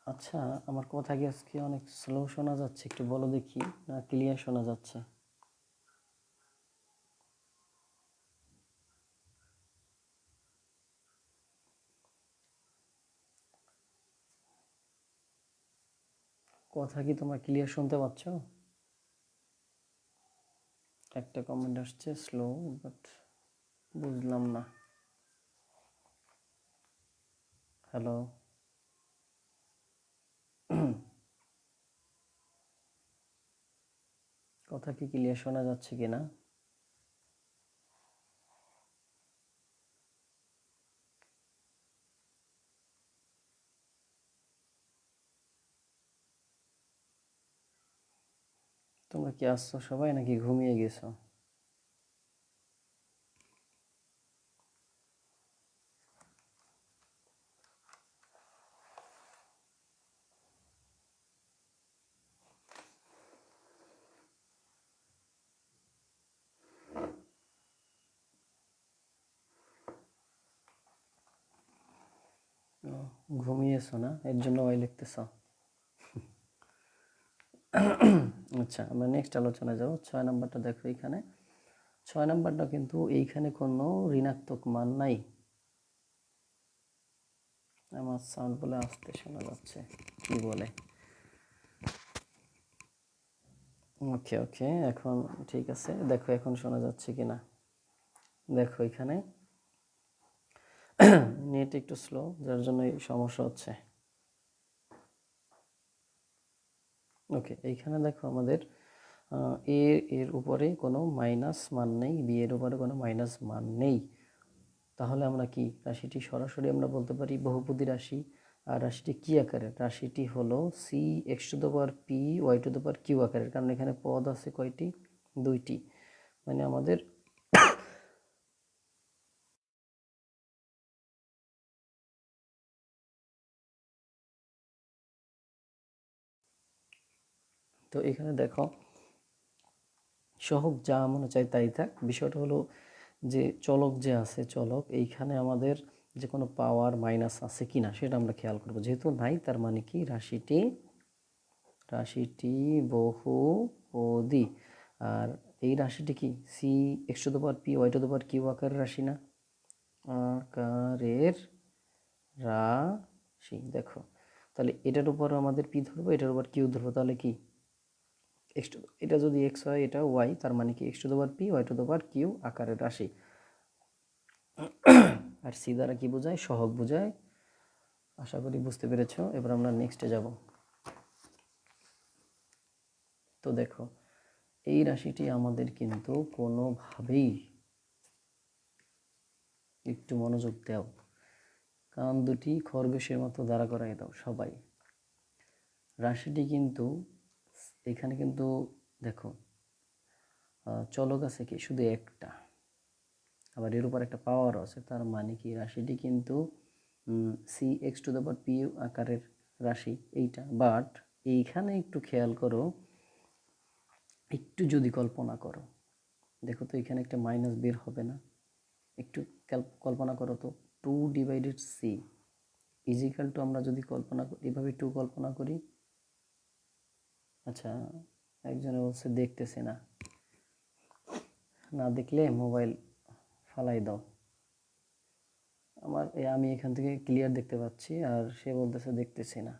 আচ্ছা, আমার কথা কি আজকে অনেক স্লো শোনা যাচ্ছে? একটু বলো দেখি, না ক্লিয়ার শোনা যাচ্ছে? কথা কি তোমরা ক্লিয়ার শুনতে পাচ্ছ? একটা কমেন্ট আসছে স্লো, বাট বুঝলাম না। হ্যালো, কথা কি ক্লিয়ার শোনা যাচ্ছে কিনা? তোমরা কি আসছো সবাই নাকি ঘুমিয়ে গেছো? ও ঘুমিয়েছো না, এর জন্য ওয়াই লিখতেছ। আচ্ছা, আমরা নেক্সট আলোচনায় যাব। 6 নাম্বারটা দেখো, এখানে 6 নাম্বারটা কিন্তু এইখানে কোনো ঋণাত্মক মান নাই। আমার সাউন্ড বলে আসতে শোনা যাচ্ছে, কি বলে? ওকে ওকে, এখন ঠিক আছে। দেখো এখন শোনা যাচ্ছে কিনা। দেখো এখানে নেট একটু স্লো, যার জন্য এই সমস্যা হচ্ছে। ওকে, এইখানে দেখো আমাদের এ এর উপরে কোনো মাইনাস মান নেই, বি এর উপরে কোনো মাইনাস মান নেই। তাহলে আমরা কি রাশিটি সরাসরি আমরা বলতে পারি বহুপদী রাশি। আর রাশিটি কি আকারের? রাশিটি হলো C x to the power p y to the power Q আকারের, কারণ এখানে পদ আছে কয়টি? 2টি। মানে আমাদের তো এখানে দেখো সহগ যা মনে চাই তাই থাক, বিষয়টা হলো যে চলক যে আছে, চলক এইখানে আমাদের যে কোনো পাওয়ার মাইনাস আছে কি না সেটা আমরা খেয়াল করব। যেহেতু নাই, তার মানে কি রাশিটি বহুপদী। আর এই রাশিটি কি C x to the power p y to the power Q আকারের রাশি না? আকারের রাশি। দেখো তাহলে এটার উপর আমাদের পি ধরবো, এটার উপর কিউ ধরবো, তাহলে কি এক্স টু, এটা যদি এক্স হয় এটা ওয়াই, তার মানে কি x to the power p y to the power Q আকারের রাশি। আর সি দ্বারা কি বোঝায়? সহগ বোঝায়। আশা করি বুঝতে পেরেছো। এবার আমরা নেক্সটে যাব। তো দেখো এই রাশিটি আমাদের কিন্তু কোনোভাবেই, একটু মনোযোগ দাও, কান দুটি খরগোশের মতো দাঁড়া করাই দাও সবাই। রাশিটি কিন্তু এখানে কিন্তু দেখো চলক আছে কি শুধু একটা, আবার এর উপর একটা পাওয়ার আছে, তার মানে কি রাশিটি কিন্তু c x to the power p আকারের রাশি এইটা। বাট এইখানে একটু খেয়াল করো, একটু যদি কল্পনা করো, দেখো তো এখানে একটা মাইনাস বের হবে না? একটু কল্পনা করো তো, 2/c ইজিক্যাল টু, আমরা যদি কল্পনা এভাবে 2 কল্পনা করি। আচ্ছা, একজনে বলছে দেখতেছি না, না দেখলে মোবাইল ফালাই দাও। আমি এখান থেকে ক্লিয়ার দেখতে পাচ্ছি, আর সে বলতেছে দেখতেছি না।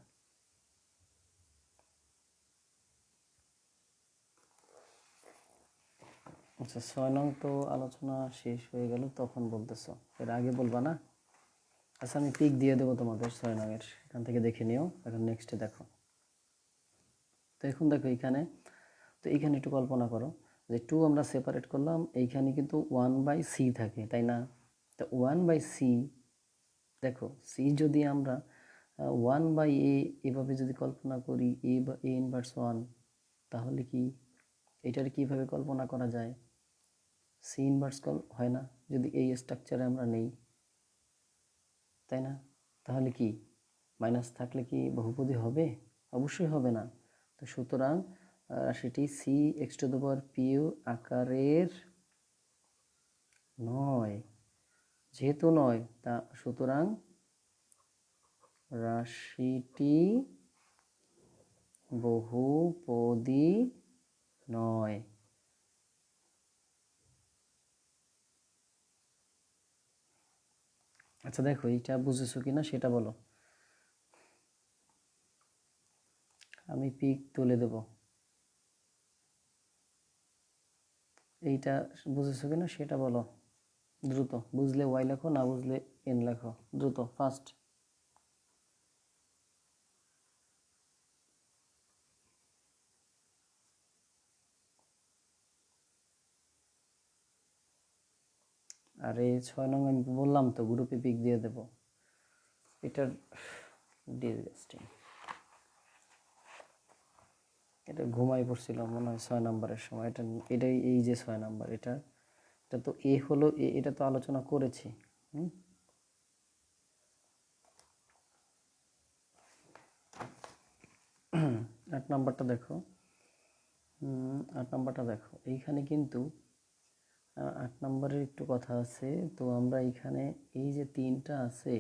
আচ্ছা, 6 নং তো আলোচনা শেষ হয়ে গেল, তখন বলতেছো, এর আগে বলবা না? আচ্ছা, আমি পিক দিয়ে দেবো তোমাদের 6 নং এর, এখান থেকে দেখে নিও। এখন নেক্সটে দেখো। তো এখন দেখো এইখানে, তো এইখানে একটু কল্পনা করো যে 2 আমরা সেপারেট করলাম, এইখানে কিন্তু 1/c থাকে, তাই না? তো 1/c, দেখো সি যদি আমরা 1/a এভাবে যদি কল্পনা করি, এ বা এ ইনভার্স 1, তাহলে কি এটার কিভাবে কল্পনা করা যায়? সি ইনভার্স হয় না যদি এই স্ট্রাকচারে আমরা নেই, তাই না? তাহলে কি মাইনাস থাকলে কি বহুপদী হবে? অবশ্যই হবে না। তো সুতরাং রাশিটি c x to the power পিউ আকারের নয়। যেহেতু নয়, তা সুতরাং রাশিটি বহুপদী নয়। আচ্ছা দেখো এইটা বুঝেছো কিনা সেটা বলো, আমি পিক তুলে দেব। এইটা বুঝেছো কিনা সেটা বলো দ্রুত। বুঝলে ওয়াই লেখো, না বুঝলে এন লেখো, দ্রুত ফাস্ট। আরে 6 নং আমি বললাম তো গ্রুপে পিক দিয়ে দেব। এটার ডিসগাস্টিং, এটা ঘুমাই পড়ছিল মনে হয় 6 নাম্বারের সময়। এটাই এই যে 6 নাম্বার, এটা এটা তো এ হলো এটা তো আলোচনা করেছি। 8 নাম্বারটা দেখো। 8 নাম্বারটা দেখো, এইখানে কিন্তু 8 নাম্বারের একটু কথা আছে। তো আমরা এইখানে এই যে 3টা আছে,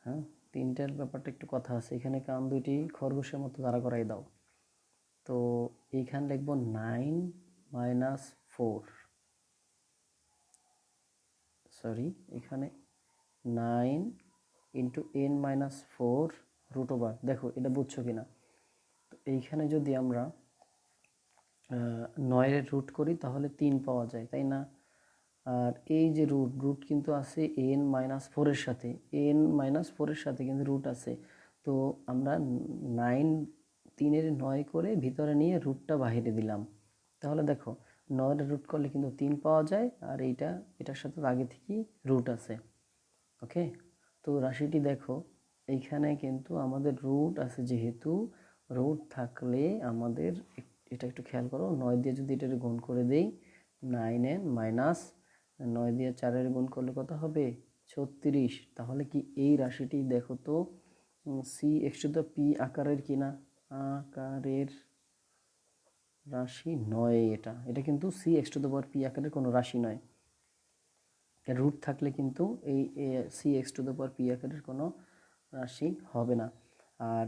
হ্যাঁ, তিনটার ব্যাপারটা একটু কথা আছে। এখানে কান দুইটি খরগোশের মতো দাঁড়া করাই দাও। তো এইখানে লিখব 9 - 4, সরি এখানে 9 × n-4 √, দেখো এটা বুঝছো কিনা। তো এইখানে যদি আমরা 9 রুট করি তাহলে 3 পাওয়া যায়, তাই না? আর এই যে রুট কিন্তু আছে n-4 এর সাথে, n-4 এর সাথে কিন্তু রুট আছে। তো আমরা 9 3-এর 9 করে ভিতরে নিয়ে রুটটা বাইরে দিলাম। তাহলে দেখো 9 রুট করলে কিন্তু 3 পাওয়া যায়, আর এটার সাথে আগে থেকেই রুট আছে। ওকে, তো রাশিটি দেখো এইখানে কিন্তু আমাদের রুট আছে, যেহেতু রুট থাকলে আমাদের এটা একটু খেয়াল করো, 9 দিয়ে যদি এটা গুণ করে দেই 9n মাইনাস 9 দিয়ে 4-এর গুণ করলে কত হবে 36। তাহলে কি এই রাশিটি দেখো তো c(p) আকারের কিনা? আকারের রাশি নয়। এটা কিন্তু c(p) আকারের কোনো রাশি নয়। রুট থাকলে কিন্তু এই c(p) আকারের কোনো রাশি হবে না। আর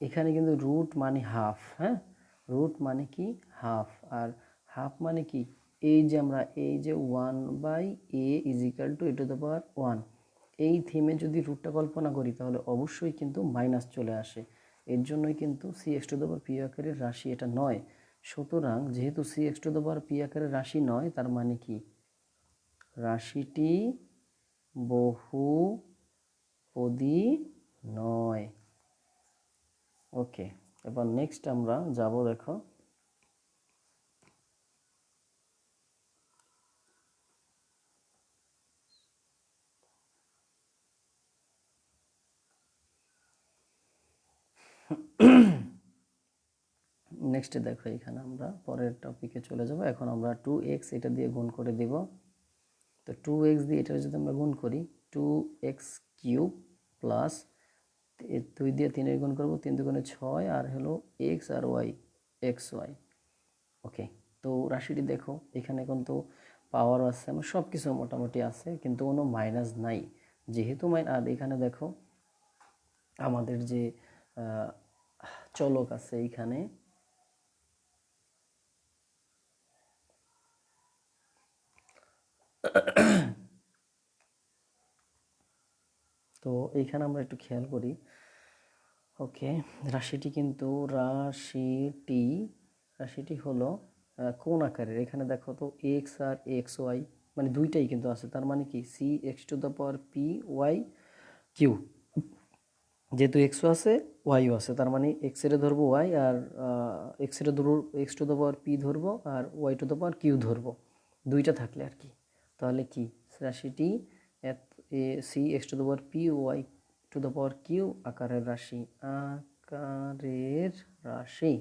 এখানে কিন্তু রুট মানে হাফ, হ্যাঁ, রুট মানে কি হাফ, আর হাফ মানে কি এই যে আমরা এই যে 1/a = a², এই থিমে যদি রুটটা কল্পনা করি তাহলে অবশ্যই কিন্তু মাইনাস চলে আসে। এর জন্যই কিন্তু c(p) আকারের রাশি এটা নয়। সুতরাং যেহেতু c(p) আকারের রাশি নয়, তার মানে কি রাশিটি বহুপদী নয়। ওকে, এবার নেক্সট আমরা যাব, দেখো নেক্সটে দেখো এখানে আমরা পরের টপিকে চলে যাব। এখন আমরা 2x এটা দিয়ে গুণ করে দিব। তো 2x দিয়ে এটা যদি আমরা গুণ করি 2x³ প্লাস 2 দিয়ে 3-এর গুণ করব, 3 দুগুণে 6, আর হলো x আর y xy। ওকে, তো রাশিটি দেখো এখানে কিন্তু পাওয়ার আছে, আমার সব কিছু মোটামুটি আছে, কিন্তু কোনো মাইনাস নাই। যেহেতু আর এখানে দেখো আমাদের যে চলক আছে এইখানে, তো এইখানে আমরা একটু খেয়াল করি। ওকে, রাশিটি হলো কোন আকারের? এখানে দেখো তো x আর xy মানে দুইটাই কিন্তু আছে, তার মানে কি c(x⁴p(y)q, যেহেতু এক্সও আছে ওয়াইও আছে, তার মানে এক্স এর ধরবো ওয়াই, আর x⁴p ধরবো, আর y⁴q ধরবো, দুইটা থাকলে আর কি। তাহলে কি রাশিটি c(x⁴p(y)q আকারের রাশি,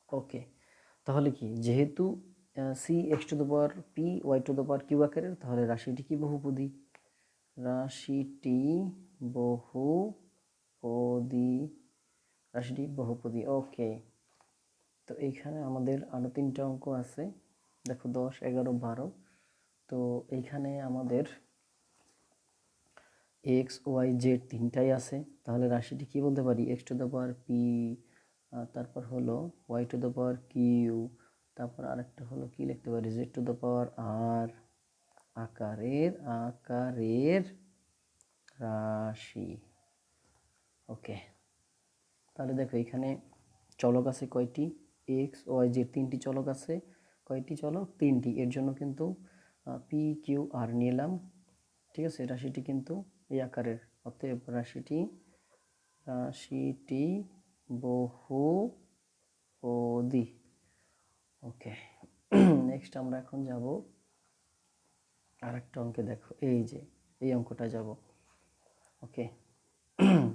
ওকে, তাহলে কি যেহেতু c(x⁴p(y)q আকারের, তাহলে রাশিটি কি বহুপদী? রাশিটি বহুপদী। ওকে, তো এইখানে আমাদের আরো 3টা অঙ্ক আছে, দেখো 10, 11, 12। তো এইখানে আমাদের x, y, z তিনটাই আছে, তাহলে রাশিটি কি বলতে পারি? x⁴p, তারপর হলো y⁴q, তারপর আরেকটা হলো কি লিখতে পারি? z⁴r আকারের রাশি। ওকে, তাহলে দেখো এখানে চলক আছে কয়টি? x, y, z 3টি চলক আছে। কয়টি চলক? 3টি। এর জন্য কিন্তু p, q, r নিলাম, ঠিক আছে। রাশিটি কিন্তু এই আকারের, অতএব রাশিটি বহুপদী। ওকে, নেক্সট আমরা এখন যাব আরেকটা অঙ্কে। দেখো এই অঙ্কটা যাব। ওকে,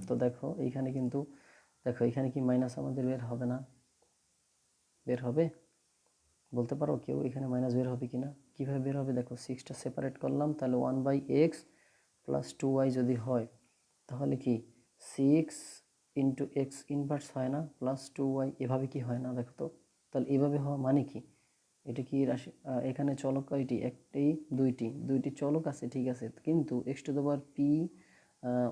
তো দেখো এইখানে কিন্তু এখানে কি মাইনাস আমাদের বের হবে না? বের হবে? বলতে পারো কেউ এখানে মাইনাস বের হবে কিনা? কিভাবে বের হবে? দেখো 6টা সেপারেট করলাম, তাহলে 1/x প্লাস 2y যদি হয়, তাহলে কি 6 × x ইনভার্স হয় না, প্লাস 2y, এভাবে কি হয় না? দেখো তো, তাহলে এভাবে হওয়া মানে কি? এটা কি রাশি? এখানে চলক কয়টি? একটি, দুইটি চলক আছে, ঠিক আছে, কিন্তু x to the power p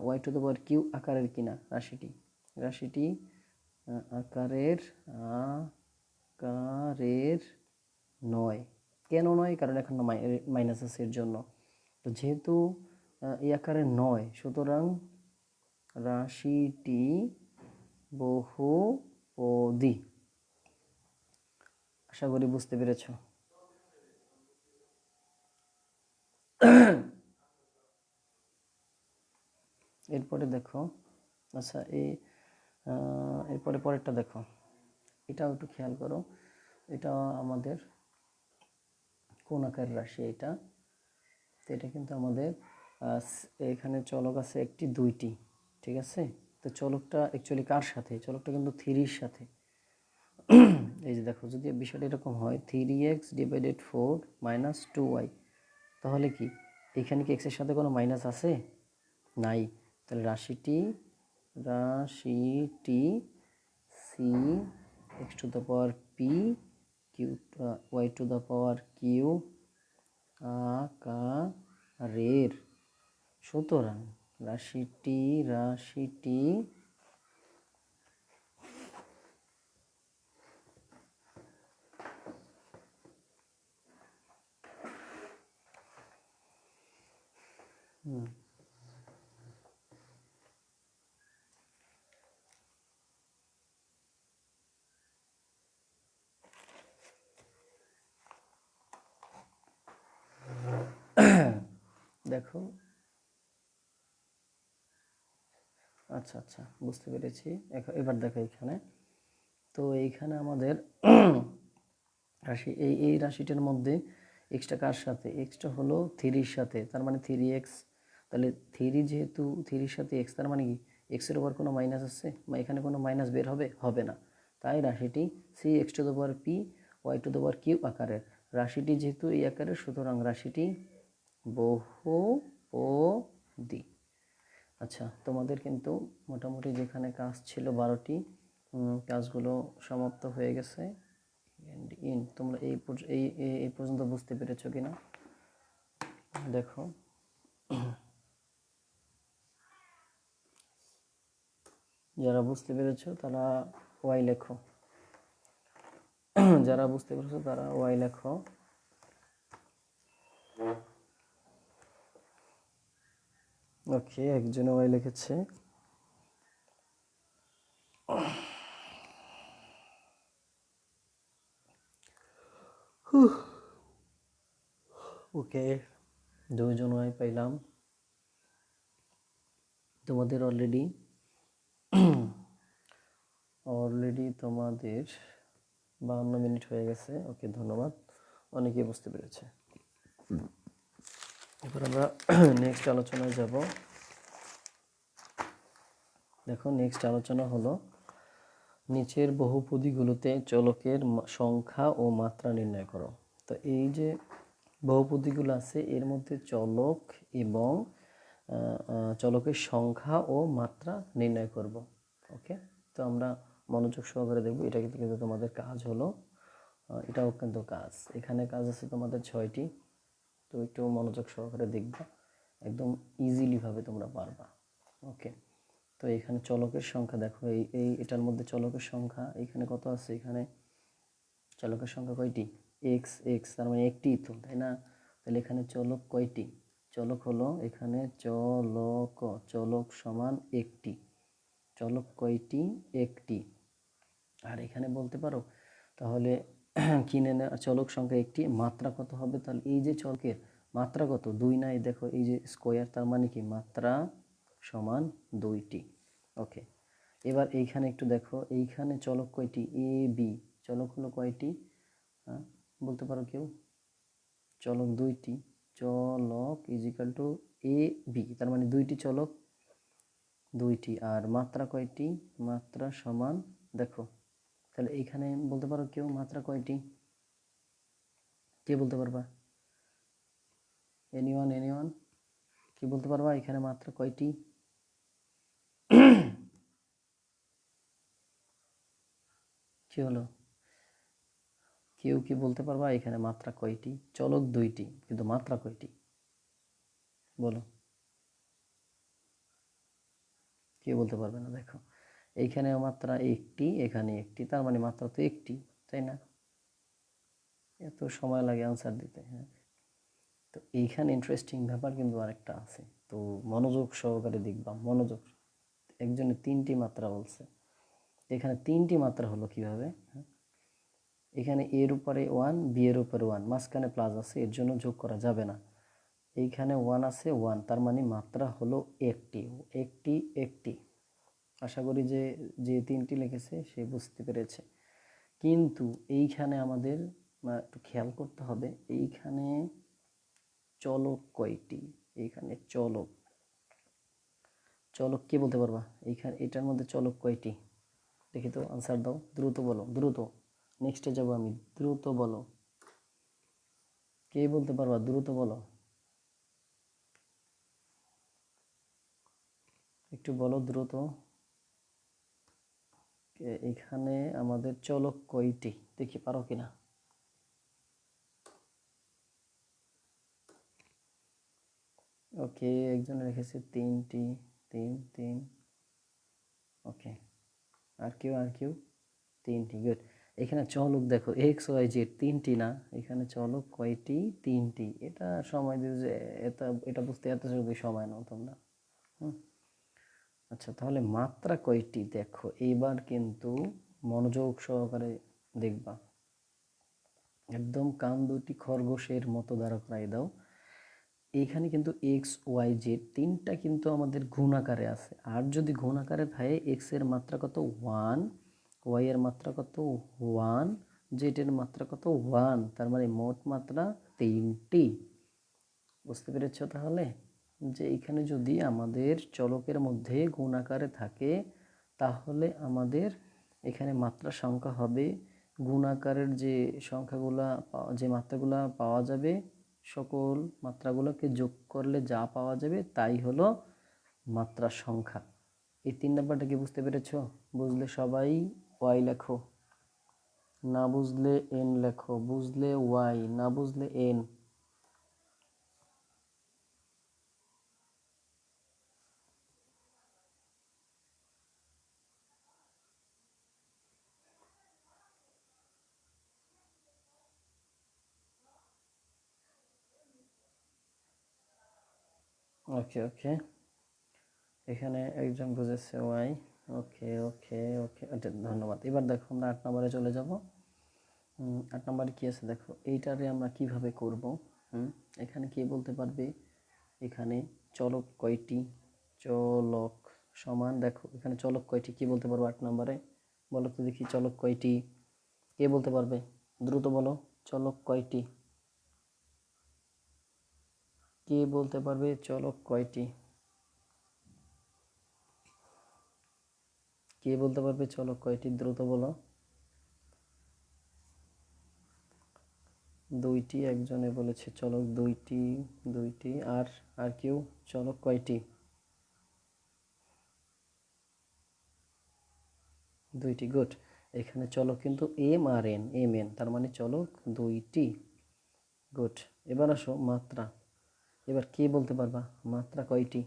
y to the power Q আকারের কিনা রাশিটি আকারের নয়। কেন নয়? কারণ এখানে মাইনাস আছে এর জন্য। তো যেহেতু এই আকারের নয়, সুতরাং রাশিটি বহুপদী। আশা করি বুঝতে পেরেছ। এরপরে দেখো, আচ্ছা এরপরে পরেরটা দেখো, এটাও একটু খেয়াল করো। এটা আমাদের কোন আকারের রাশি? এটা তো এটা কিন্তু আমাদের এখানে চলক আছে একটি, দুইটি, ঠিক আছে। তো চলকটা অ্যাকচুয়ালি কার সাথে? চলকটা কিন্তু থ্রির সাথে। এই যে দেখো, যদি বিষয়টা এরকম হয় 3x ডিভাইডেড 4 মাইনাস 2y, তাহলে কি এখানে কি এক্সের সাথে কোনো মাইনাস আছে? নাই। তাহলে রাশিটি c x to the power p q y to the power Q আকারের। সুতরাং রাশিটি দেখো, আচ্ছা বুঝতে পেরেছি। এবার দেখো এখানে, তো এইখানে আমাদের রাশি এই রাশিটার মধ্যে এক্সটা কার সাথে? এক্সটা হলো থ্রির সাথে, তার মানে 3x। তাহলে যেহেতু থ্রির সাথে এক্স, তার মানে কি এক্সের ওপর কোনো মাইনাস আছে? বা এখানে কোনো মাইনাস বের হবে না। তাই রাশিটি c x to the power p y to the power Q আকারের। রাশিটি যেহেতু এই আকারের, সুতরাং রাশিটি বহুপদী। আচ্ছা, তোমাদের কিন্তু মোটামুটি যেখানে কাজ ছিল 12টি, কাজগুলো সমাপ্ত হয়ে গেছে। তোমরা এই পর্যন্ত বুঝতে পেরেছো কিনা দেখো। যারা বুঝতে পেরেছো তারা ওয়াই লেখো, যারা বুঝতে পেরেছো তারা ওয়াই লেখো। ওকে, একজনে ওয়াই লিখেছে। ওকে, দুইজন ওয়াই পাইলাম। তোমাদের অলরেডি তোমাদের 52 মিনিট হয়ে গেছে। ওকে, ধন্যবাদ, অনেকেই বুঝতে পেরেছে। এবার আমরা নেক্সট আলোচনায় যাব। দেখো, নেক্সট আলোচনা হলো নিচের বহুপদীগুলোতে চলকের সংখ্যা ও মাত্রা নির্ণয় করো। তো এই যে বহুপদীগুলো আছে, এর মধ্যে চলক এবং চলকের সংখ্যা ও মাত্রা নির্ণয় করব। ওকে, তো আমরা মনোযোগ সহকারে দেখব। এটা কিন্তু তোমাদের কাজ হলো, এটাও কিন্তু কাজ। এখানে কাজ আছে তোমাদের 6টি। তো একটু মনোযোগ সহকারে দেখবা, একদম ইজিলি ভাবে তোমরা পারবা। ওকে, তো এখানে চলকের সংখ্যা দেখো, এটার মধ্যে চলকের সংখ্যা এখানে কত আছে? এখানে চলকের সংখ্যা কয়টি? এক্স এক্স, তার মানে একটি তো, তাই না? তাহলে এখানে চলক কয়টি? চলক হলো এখানে চলক সমান একটি। চলক কয়টি? একটি। আর এখানে বলতে পারো তাহলে কিনে নেওয়া চলক সংখ্যা একটি, মাত্রা কত হবে? তাহলে এই যে চলকের মাত্রা কত? 2 না? এই দেখো, এই যে স্কোয়ার, তার মানে কি মাত্রা সমান 2টি। ওকে, এবার এইখানে একটু দেখো, এইখানে চলক কয়টি? A b. চলক হলো কয়টি? বলতে পারো কেউ? চলক 2টি। চলক is equal to a b, তার মানে 2টি চলক, 2টি। আর মাত্রা কয়টি? মাত্রা সমান, দেখো, তাহলে এইখানে বলতে পারো কেউ মাত্রা কয়টি? কে বলতে পারবা? এনিওয়ান কি বলতে পারবা এখানে মাত্রা কয়টি? কি হলো, কি কেউ কি বলতে পারবা এখানে মাত্রা কয়টি? চলক 2টি, কিন্তু মাত্রা কয়টি বলো, কেউ বলতে পারবে না। দেখো এইখানে মাত্রা 1টি, এখানে 1টি, তার মানে মাত্রা তো 1টি, তাই না? এত সময় লাগে আনসার দিতে। হ্যাঁ, তো এইখানে ইন্টারেস্টিং ব্যাপার কিন্তু আরেকটা আছে, তো মনোযোগ সহকারে দেখবা। মনোযোগ, একজনে 3টি মাত্রা বলছে, এখানে 3টি মাত্রা হলো কিভাবে? এখানে এর উপরে 1, বি এর উপরে 1, মাঝখানে প্লাস আছে, এর জন্য যোগ করা যাবে না। এইখানে 1 আছে, 1, তার মানে মাত্রা হলো 1টি, 1টি, 1টি। আশা করি যে যে 3টি লিখেছে সে বুঝতে পেরেছে। কিন্তু এইখানে আমাদের একটু খেয়াল করতে হবে, এইখানে চলক কয়টি? এইখানে চলক, চলক কে বলতে পারবা? এইখানে এটার মধ্যে চলক কয়টি? দেখি তো, আনসার দাও, দ্রুত বলো, দ্রুত। নেক্সটে যাব আমি, দ্রুত বলো। কে বলতে পারবা? দ্রুত বলো, একটু বলো দ্রুত। এখানে আমাদের চলক কয়টি? দেখি পারো কিনা। ওকে, একজন রেখেছে 3টি, 3, 3। ওকে, আর কেউ? আর কেউ? 3টি, গুড। এখানে চলক দেখো এক্স ওয়াই জেড 3টি না, এখানে চলক কয়টি? 3টি। এটা সময় দিয়ে যে এটা বুঝতে এত যদি সময় নাও তোমরা। আচ্ছা, তাহলে মাত্রা কয়টি? দেখো এইবার কিন্তু মনোযোগ সহকারে দেখবা, একদম কান দুটি খরগোশের মতো দাঁড়া করাই দাও। এইখানে কিন্তু এক্স ওয়াই জেড 3টা কিন্তু আমাদের গুণাকারে আছে, আর যদি গুণাকারে থাকে এক্স এর মাত্রা কত? 1, ওয়াই এর মাত্রা কত? 1, জেড এর মাত্রা কত? 1, তার মানে মোট মাত্রা 3টি। বুঝতে পেরেছ তাহলে যে এখানে যদি আমাদের চলকের মধ্যে গুণাকারে থাকে তাহলে আমাদের এখানে মাত্রা সংখ্যা হবে, গুণাকারের যে সংখ্যাগুলা, যে মাত্রাগুলা পাওয়া যাবে, সকল মাত্রাগুলোকে যোগ করলে যা পাওয়া যাবে তাই হলো মাত্রার সংখ্যা। এই 3 নাম্বারটা কি বুঝতে পেরেছ? বুঝলে সবাই ওয়াই লেখো, না বুঝলে এন লেখো, বুঝলে ওয়াই, না বুঝলে এন। ওকে ওকে, এখানে একজন বুঝেছে ওয়াই। ওকে ওকে ওকে, ধন্যবাদ। এবার দেখো আমরা 8 নম্বরে চলে যাব। 8 নম্বরে কি আছে দেখো, এইটারে আমরা কিভাবে করব। এখানে কে বলতে পারবে এখানে চলক কয়টি? চলক সমান, দেখো এখানে চলক কয়টি কি বলতে পারবো? 8 নম্বরে বলো তো দেখি, চলক কয়টি কে বলতে পারবে? দ্রুত বলো, চলক কয়টি? কে বলতে পারবে চলক কয়টি? কে বলতে পারবে চলক কয়টি? দ্রুত বলো। 2টি, একজনে বলেছে চলক 2টি, 2টি। আর আর কেউ? চলক কয়টি? 2টি, গুড। এখানে চলক কিন্তু M R N, M N, তার মানে চলক 2টি, গুড। এবার আসো মাত্রা, এবার কে বলতে পারবা মাত্রা কয়টি?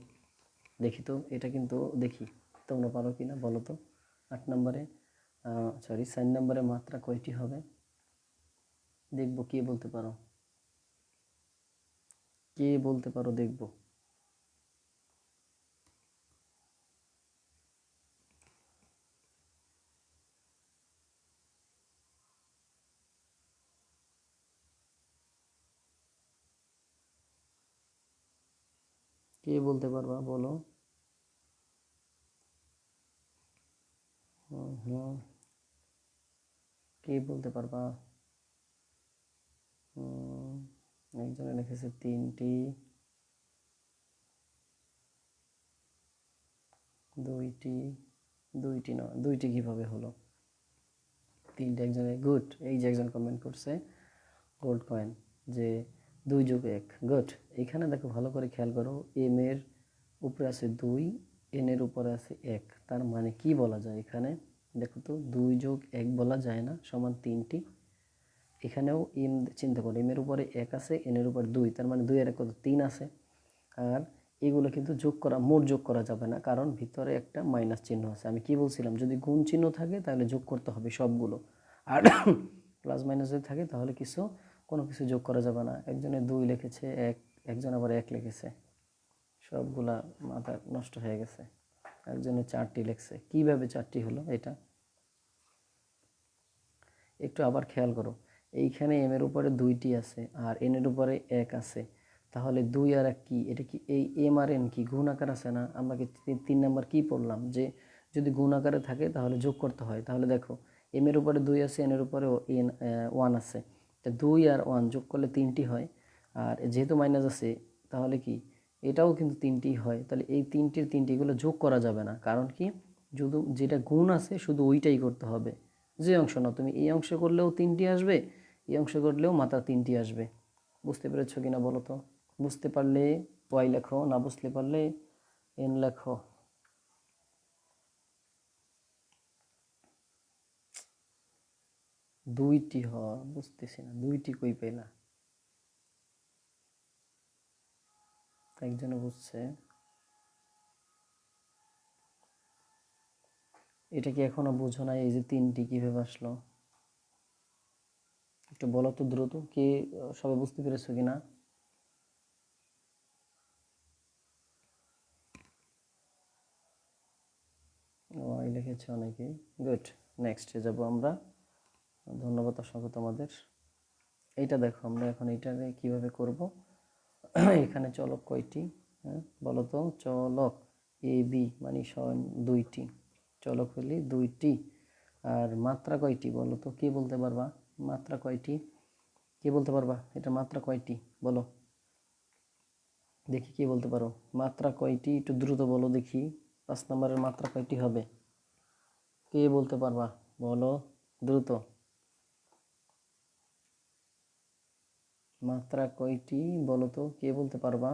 দেখি তো, এটা কিন্তু দেখি তোমরা পারো কিনা, বলো তো। 8 নম্বরে, সরি 4 নম্বরে মাত্রা কয়টি হবে? দেখবো কে বলতে পারো, কে বলতে পারো, দেখবো। কে বলতে পারবা বলো। হুম, কে বলতে পারবা? একজনে লিখেছে 3টি, 2টি, 2টি নয়, 2টি কিভাবে হলো? 3টে, একজনে, গুড। এই যে একজন কমেন্ট করছে গোল্ড কয়েন যে 2+1, গুড। এখানে দেখো ভালো করে খেয়াল করো, এম এর উপরে আছে 2, এন এর উপরে আছে 1, তার মানে কি বলা যায় এখানে? দেখো তো, 2+1 বলা যায় না, সমান 3টি। এখানেও এম চিন্তা করো, এম এর উপরে 1 আছে, এন এর উপর 2, তার মানে 2 আর 1 কত, 3 আছে। আর এগুলো কিন্তু মোট যোগ করা যাবে না, কারণ ভিতরে একটা মাইনাস চিহ্ন আছে। আমি কি বলছিলাম, যদি গুণ চিহ্ন থাকে তাহলে যোগ করতে হবে সবগুলো, আর প্লাস মাইনাস যদি থাকে তাহলে কোনো কিছু যোগ করা যাবে না। একজনে 2 লিখেছে, একজন আবার 1 লিখেছে, সবগুলা মাথা নষ্ট হয়ে গেছে। একজনে 4টি লিখছে, কিভাবে 4টি হলো এটা একটু আবার খেয়াল করো। এইখানে এম এর উপরে 2টি আছে আর এন এর উপরে 1 আছে, তাহলে 2 আর 1 কি, এটা কি এই এম আর এন কি গুণ আকার আছে না? আমরা কি 3 নাম্বার কি পড়লাম, যে যদি গুণ আকারে থাকে তাহলে যোগ করতে হয়। তাহলে দেখো, এম এর উপরে 2 আছে, এন এর উপরে 1 আছে, তা 2 আর 1 যোগ করলে 3টি হয়। আর যেহেতু মাইনাস আছে তাহলে কি এটাও কিন্তু 3টি হয়। তাহলে এই 3টিগুলো যোগ করা যাবে না, কারণ কি যদি যেটা গুণ আছে শুধু ওইটাই করতে হবে। যে অংশ না, তুমি এই অংশ করলেও 3টি আসবে, এই অংশ করলেও মাত্র 3টি আসবে। বুঝতে পেরেছো কিনা বলো তো? বুঝতে পারলে ওয়াই লেখো, না বুঝতে পারলে এন লেখো। দুইটি বুঝতেছি না, 2টি কই পেলা? একজনে বুঝছে। এটা কি এখনো বুঝো না, এই যে 3টি কিভাবে আসলো? একটু বলো তো দ্রুত, কি সবাই বুঝতে পেরেছো কিনা? ওয়াই লিখেছে অনেকেই, গুড। নেক্সটে যাব আমরা। ধন্যবাদ অসংখ্য তোমাদের। এইটা দেখো, আমরা এখন এইটাকে কিভাবে করব। এখানে চলক কয়টি? হ্যাঁ বলো তো, চলক এ বি মানে 2টি, চলক হলে 2টি। আর মাত্রা কয়টি বলো তো, কে বলতে পারবা? মাত্রা কয়টি, কে বলতে পারবা? এটা মাত্রা কয়টি বলো দেখি, কে বলতে পারো? মাত্রা কয়টি, একটু দ্রুত বলো দেখি। 5 নম্বরের মাত্রা কয়টি হবে? কে বলতে পারবা? বলো দ্রুত। মাত্রা কয়টি বলো তো, কে বলতে পারবা?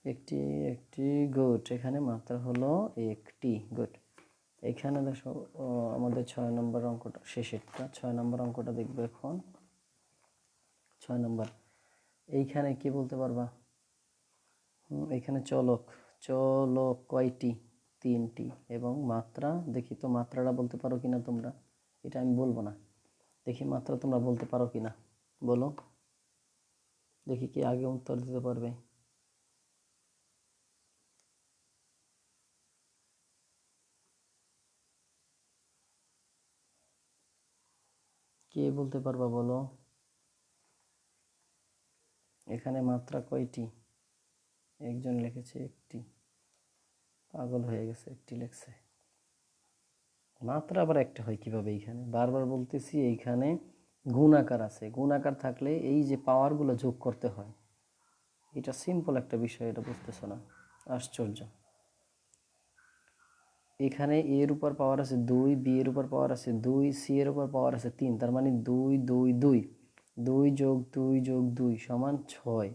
একটি, একটি, গুড। এখানে মাত্রা হলো একটি, গুড। এখানে দেখো আমাদের 6 নম্বর অঙ্কটা শেষেরটা, 6 নম্বর অঙ্কটা দেখবো এখন। 6 নম্বর, এইখানে কি বলতে পারবা? এখানে চলক, চলক কয়টি? 3টি। এবং মাত্রা, দেখি তো মাত্রাটা বলতে পারো কিনা তোমরা? এটা আমি বলবো না, দেখি মাত্রা তোমরা বলতে পারো কিনা বলো দেখি, কি আগে উত্তর দিতে পারবে? কে বলতে পারবা বলো? এখানে মাত্রা কয়টি? একজন লিখেছে একটি, পাগল হয়ে গেছে, একটি লেখছে। মাত্রা আবার একটা হয় কিভাবে? এইখানে বারবার বলতেছি, এইখানে গুণ আকার আছে, গুণ আকার থাকলে এই যে পাওয়ারগুলো যোগ করতে হয়। এটা সিম্পল একটা বিষয়, এটা বুঝতেছো না? আশ্চর্য। এখানে এ এর উপর পাওয়ার আছে 2, বি এর উপর পাওয়ার আছে 2, সি এর উপর পাওয়ার আছে 3, তার মানে 2 2 2, 2 যোগ 2 যোগ 2 সমান 6,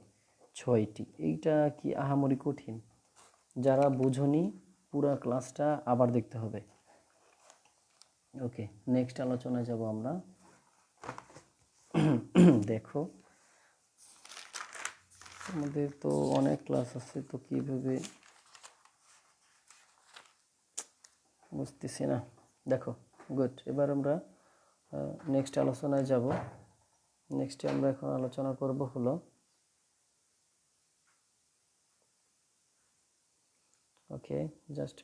6টি। এইটা কি আহামরি কঠিন? যারা বুঝনি পুরো ক্লাসটা আবার দেখতে হবে। ওকে, নেক্সট আলোচনায় যাব আমরা। দেখো, আমাদের তো অনেক ক্লাস আছে, তো কিভাবে বুঝতেছি না। দেখো, গুড। এবার আমরা নেক্সট আলোচনায় যাব। নেক্সটে আমরা এখন আলোচনা করব হলো, ওকে জাস্ট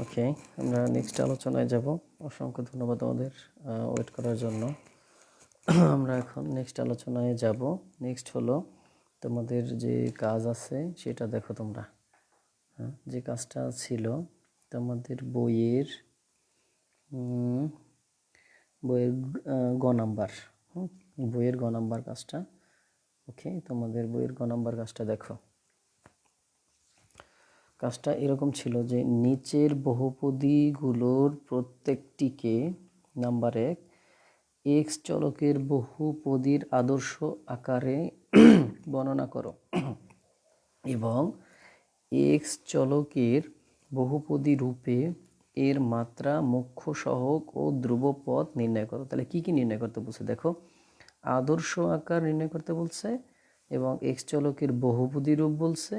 ওকে, আমরা নেক্সট আলোচনায় যাব। অসংখ্য ধন্যবাদ আমাদের ওয়েট করার জন্য। আমরা এখন নেক্সট আলোচনায় যাব। নেক্সট হলো তোমাদের যে কাজ আছে সেটা দেখো তোমরা। হ্যাঁ, যে কাজটা ছিল তোমাদের বইয়ের বইয়ের গ নাম্বার, বইয়ের গ নাম্বার কাজটা। ওকে, তোমাদের বইয়ের গ নাম্বার কাজটা দেখো। কাজটা এরকম ছিল যে নিচের বহুপদীগুলোর প্রত্যেকটিকে নাম্বার 1 এক্স চলকের বহুপদীর আদর্শ আকারে বর্ণনা করো এবং এক্স চলকের বহুপদী রূপে এর মাত্রা, মুখ্য সহগ ও ধ্রুবপদ নির্ণয় করো। তাহলে কি কি নির্ণয় করতে বলছে দেখো, আদর্শ আকার নির্ণয় করতে বলছে এবং এক্স চলকের বহুপদী রূপ বলছে,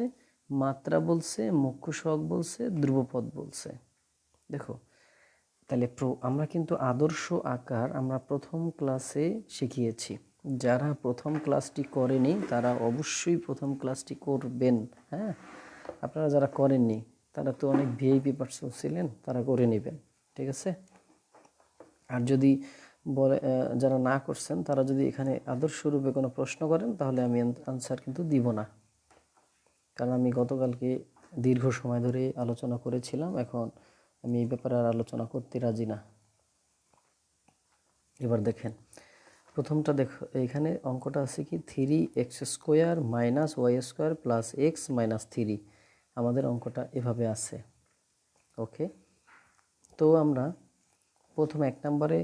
মাত্রা বলছে, মুখ্য সহগ বলছে, ধ্রুবপদ বলছে। দেখো তাহলে আমরা কিন্তু আদর্শ আকার আমরা প্রথম ক্লাসে শিখিয়েছি। যারা প্রথম ক্লাসটি করেনি তারা অবশ্যই প্রথম ক্লাসটি করবেন। হ্যাঁ, আপনারা যারা করেননি তারা তো অনেক ভিআইপি পার্সন ছিলেন, তারা করে নেবেন, ঠিক আছে। আর যদি বলে যারা না করছেন তারা যদি এখানে আদর্শ রূপে কোনো প্রশ্ন করেন তাহলে আমি আনসার কিন্তু দিব না, কারণ আমি গতকালকে দীর্ঘ সময় ধরে আলোচনা করেছিলাম। এখন আমি এই ব্যাপারে আর আলোচনা করতে রাজি না। এবার দেখেন প্রথমটা দেখো, এখানে অঙ্কটা আছে কি 3x² - y² + x - 3। আমাদের অঙ্কটা এভাবে আছে। ওকে, তো আমরা প্রথম 1 নম্বরে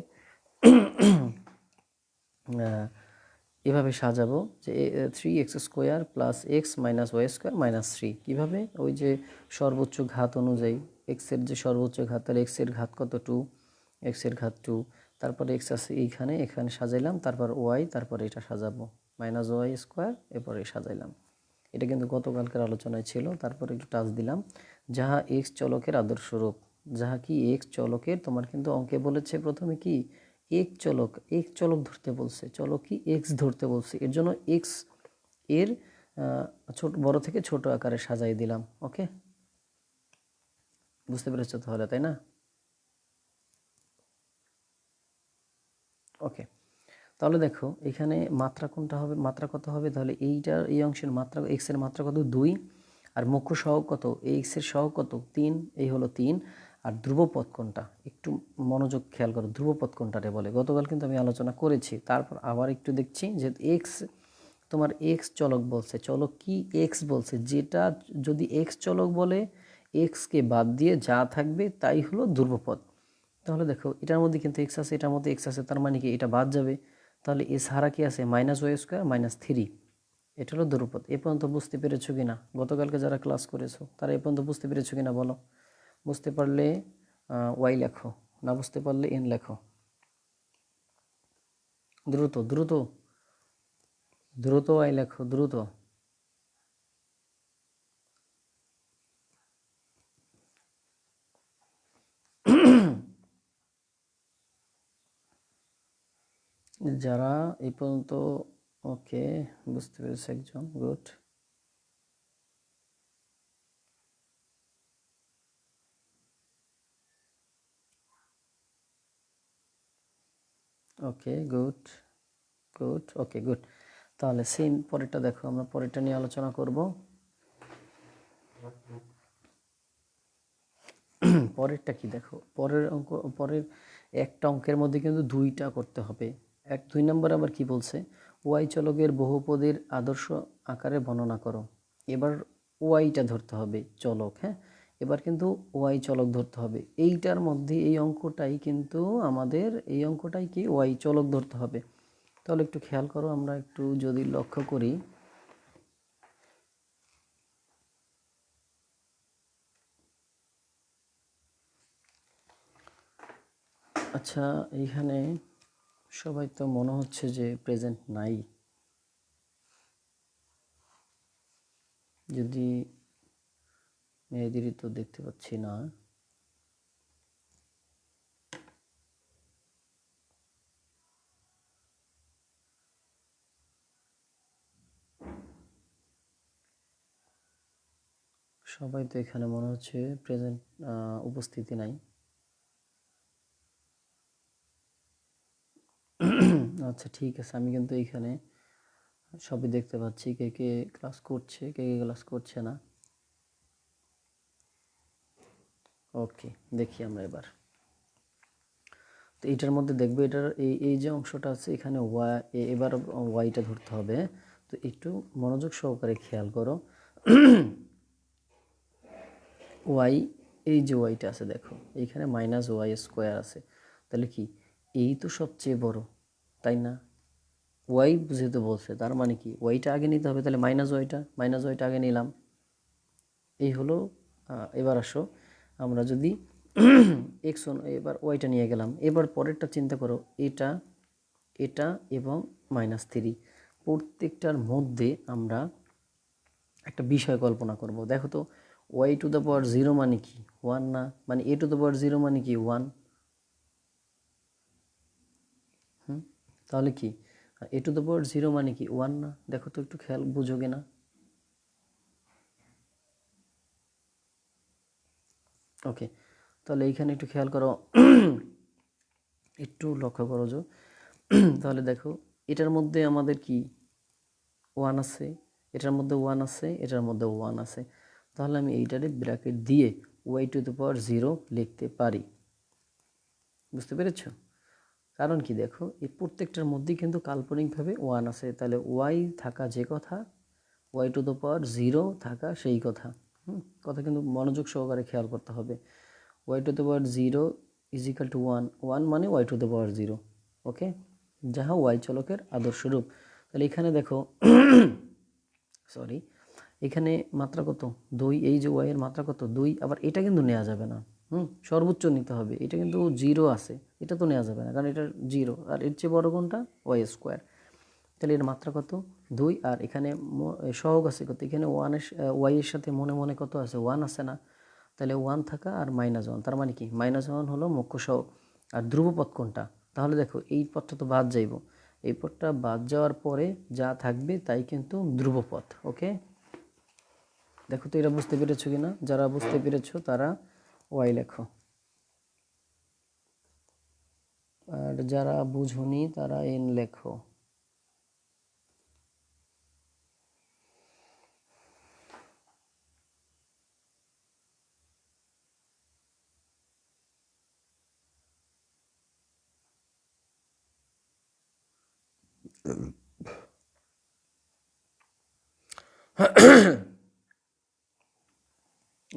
এভাবে সাজাবো যে 3x² + x - y² - 3। কীভাবে? ওই যে সর্বোচ্চ ঘাত অনুযায়ী এক্সের যে সর্বোচ্চ ঘাত, তার এক্সের ঘাত কত 2, এক্সের ঘাত 2, তারপরে এক্স আছে এইখানে, এখানে সাজাইলাম, তারপর ওয়াই, তারপরে এটা সাজাবো -y², এরপরে সাজাইলাম। এটা কিন্তু গতকালকের আলোচনায় ছিল। তারপরে একটু টাচ দিলাম, যাহা এক্স চলকের আদর্শ রূপ। যাহা কি এক্স চলকের, তোমার কিন্তু অঙ্কে বলেছে প্রথমে কি এক চলক ধরতে বলছে, চলক কি এক্স ধরতে বলছে, এর জন্য এক্স এর ছোট বড় থেকে ছোট আকারে সাজাই দিলাম। ওকে, বুঝতে পেরেছো তাহলে, তাই না? ওকে, তাহলে দেখো এখানে মাত্রা কোনটা হবে, মাত্রা কত হবে, তাহলে এইটার এই অংশের মাত্রা, এক্স এর মাত্রা কত 2, আর মুখ্য সহগ কত, এই এক্স এর সহগ কত 3, এই হলো 3। আর ধ্রুবপদ কোনটা, একটু মনোযোগ খেয়াল করো, ধ্রুবপদ কোনটারে বলে গতকাল কিন্তু আমি আলোচনা করেছি। তারপর আবার একটু দেখছি যে এক্স, তোমার এক্স চলক বলছে, চলক কি এক্স বলছে, যেটা যদি এক্স চলক বলে এক্সকে বাদ দিয়ে যা থাকবে তাই হলো ধ্রুবপদ। তাহলে দেখো এটার মধ্যে কিন্তু এক্স আছে, এটার মধ্যে এক্স আছে, তার মানে কি এটা বাদ যাবে। তাহলে এ ছাড়া কি আছে -y² - 3, এটা হলো ধ্রুবপদ। এ পর্যন্ত বুঝতে পেরেছো কিনা? গতকালকে যারা ক্লাস করেছো তারা এ পর্যন্ত বুঝতে পেরেছো কিনা বলো। বুঝতে পারলে ওয়াই লেখো, না বুঝতে পারলে এন লেখো। দ্রুত দ্রুত দ্রুত ওয়াই লেখো, দ্রুত। যারা এই পর্যন্ত, ওকে বুঝতে পেরেছে একজন, good. Okay good good, okay good. তাহলে সেম পরেরটা দেখো, আমরা পরেরটা নিয়ে আলোচনা করব। পরেরটা কি দেখো, পরের অঙ্ক, পরের একটা অঙ্কের মধ্যে কিন্তু দুইটা করতে হবে। 2 নম্বর আবার কি বলছে, ওয়াই চলকের বহুপদীর আদর্শ আকারে বর্ণনা করো। এবার ওয়াইটা ধরতে হবে চলক। হ্যাঁ, এবার কিন্তু ওয়াই চলক ধরতে হবে। এইটার মধ্যে এই অঙ্কটাই কিন্তু আমাদের, এই অঙ্কটাই কি ওয়াই চলক ধরতে হবে। তাহলে একটু খেয়াল করো, আমরা একটু যদি লক্ষ্য করি, আচ্ছা এইখানে সবাই তো মনে হচ্ছে যে প্রেজেন্ট নাই। যদি মেয়েদেরই তো দেখতে পাচ্ছি না। সবাই তো এখানে মনে হচ্ছে প্রেজেন্ট, উপস্থিতি নাই। আচ্ছা ঠিক আছে, আমি কিন্তু এইখানে সবই দেখতে পাচ্ছি, কে কে ক্লাস করছে, কে কে ক্লাস করছে না। ওকে, দেখি আমরা এবার। তো এইটার মধ্যে দেখবো, এটার এই যে অংশটা আছে এখানে এবার ওয়াইটা ধরতে হবে। তো একটু মনোযোগ সহকারে খেয়াল করো। ওয়াই, এই যে ওয়াইটা আছে দেখো, এইখানে মাইনাস ওয়াই স্কোয়ার আছে, তাহলে কি এই তো সবচেয়ে বড়, তাই না? ওয়াই যেহেতু বলছে তার মানে কি ওয়াইটা আগে নিতে হবে, তাহলে মাইনাস ওয়াইটা আগে নিলাম। এই হলো। এবার আসো আমরা যদি এক্স এবার ওয়াইটা নিয়ে গেলাম, এবার পরেরটা চিন্তা করো, এটা এটা এবং -3 প্রত্যেকটার মধ্যে আমরা একটা বিষয় কল্পনা করব। দেখো তো, ওয়াই টু দ্য পাওয়ার 0 মানে কি 1 না? মানে এ টু দ্য পাওয়ার 0 মানে কি 1। তাহলে কি এ টু দ্য পাওয়ার 0 মানে কি 1 না? দেখো তো, একটু খেয়াল, বুঝোগে না? ওকে, তাহলে এইখানে একটু খেয়াল করো, একটু লক্ষ্য করো যে তাহলে দেখো এটার মধ্যে আমাদের কি 1 আছে, এটার মধ্যে 1 আছে, এটার মধ্যে 1 আছে, তাহলে আমি এইটারে ব্র্যাকেট দিয়ে ওয়াই টু দ্য পাওয়ার 0 লিখতে পারি। বুঝতে পেরেছো? কারণ কি দেখো, এই প্রত্যেকটার মধ্যেই কিন্তু কাল্পনিকভাবে 1 আছে, তাহলে ওয়াই থাকা যে কথা, ওয়াই টু দ্য পাওয়ার 0 থাকা সেই কথা। কথা কিন্তু মনোযোগ সহকারে খেয়াল করতে হবে। Y to the power 0 is equal to 1 মানে y to the power 0। Okay, যাহা ওয়াই চলকের আদর্শ রূপ। তাহলে এখানে দেখো, সরি, এখানে মাত্রা কত 2, এই যে ওয়াই এর মাত্রা কত 2, আবার এটা কিন্তু নেওয়া যাবে না, সর্বোচ্চ নিতে হবে। এটা কিন্তু 0 আছে, এটা তো নেওয়া যাবে না, কারণ এটা 0, আর এর চেয়ে বড় কোনটা, ওয়াই স্কোয়ার। তাহলে এর মাত্রা কত 2, আর এখানে সহগ আছে কত, এখানে ওয়াই এর সাথে মনে মনে কত আছে 1 আছে না? তাহলে 1 থাকা আর -1, তার মানে কি -1 হলো মুখ্য সহগ। আর ধ্রুবপদ কোনটা? তাহলে দেখো এই পদটা তো বাদ যাইব, এই পদটা বাদ যাওয়ার পরে যা থাকবে তাই কিন্তু ধ্রুবপদ। ওকে, দেখো তো এটা বুঝতে পেরেছো কিনা? যারা বুঝতে পেরেছো তারা ওয়াই লেখো, আর যারা বুঝোনি তারা এন লেখো।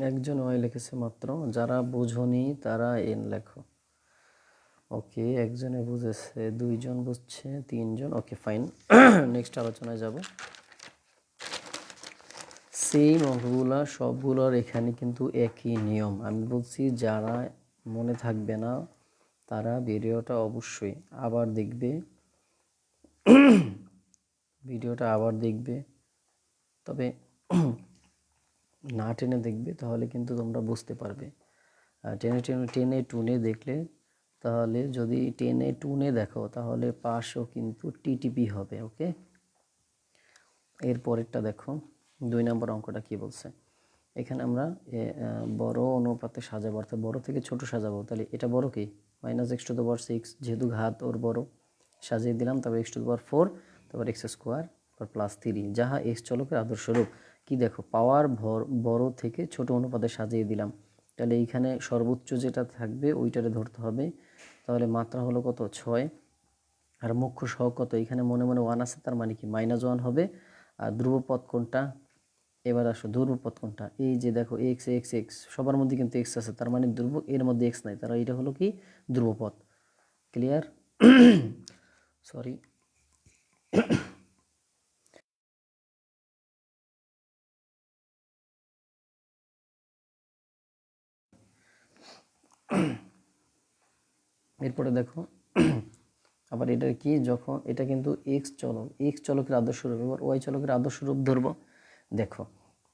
একজন ওয়াই লিখেছে মাত্র, যারা বুঝোনি তারা এন লেখো। ওকে, একজনে বুঝেছে, 2 জন বুঝছে, 3 জন। ওকে ফাইন, নেক্সট আলোচনায় যাব। সেম অঙ্কগুলা সবগুলোর এখানে কিন্তু একই নিয়ম। আমি বলছি যারা মনে থাকবে না তারা ভিডিওটা অবশ্যই আবার দেখবে, তবে না টেনে দেখবে, তাহলে কিন্তু তোমরা বুঝতে পারবে। টেনে টেনে টেনে টুনে দেখলে, তাহলে যদি টেনে টুনে দেখো তাহলে পাশও কিন্তু টিটিপি হবে। ওকে, এর পরেরটা দেখো, 2 নম্বর অঙ্কটা কি বলছে। এখানে আমরা বড় অনুপাতে সাজাবো, অর্থাৎ বড় থেকে ছোট সাজাবো। তাহলে এটা বড় কি -x⁴, যেহেতু ঘাত ওর বড়, সাজিয়ে দিলাম। তারপর x⁴, তারপর x², তারপর +3, যাহা x চলকের আদর্শ রূপ। কি দেখো, পাওয়ার বড় থেকে ছোট অনুপাতে সাজিয়ে দিলাম। তাহলে এইখানে সর্বোচ্চ যেটা থাকবে ওইটারে ধরতে হবে। তাহলে মাত্রা হলো কত 6, আর মুখ্য সহগ কত, এখানে মনে মনে 1 আছে, তার মানে কি -1 হবে। আর ধ্রুবপদ কোনটা? এবার আসো ধ্রুবপদ কোনটা, এই যে দেখো এক্স এক্স এক্স, সবার মধ্যে কিন্তু এক্স আছে, তার মানে ধ্রুব, এর মধ্যে এক্স নাই, তারা এটা হলো কি ধ্রুবপদ। ক্লিয়ার? সরি, এরপরে দেখো আবার এটা কি, যখন এটা কিন্তু এক্স চলকের আদর্শ রূপ, এবার ওয়াই চলকের আদর্শ রূপ ধরবো। দেখো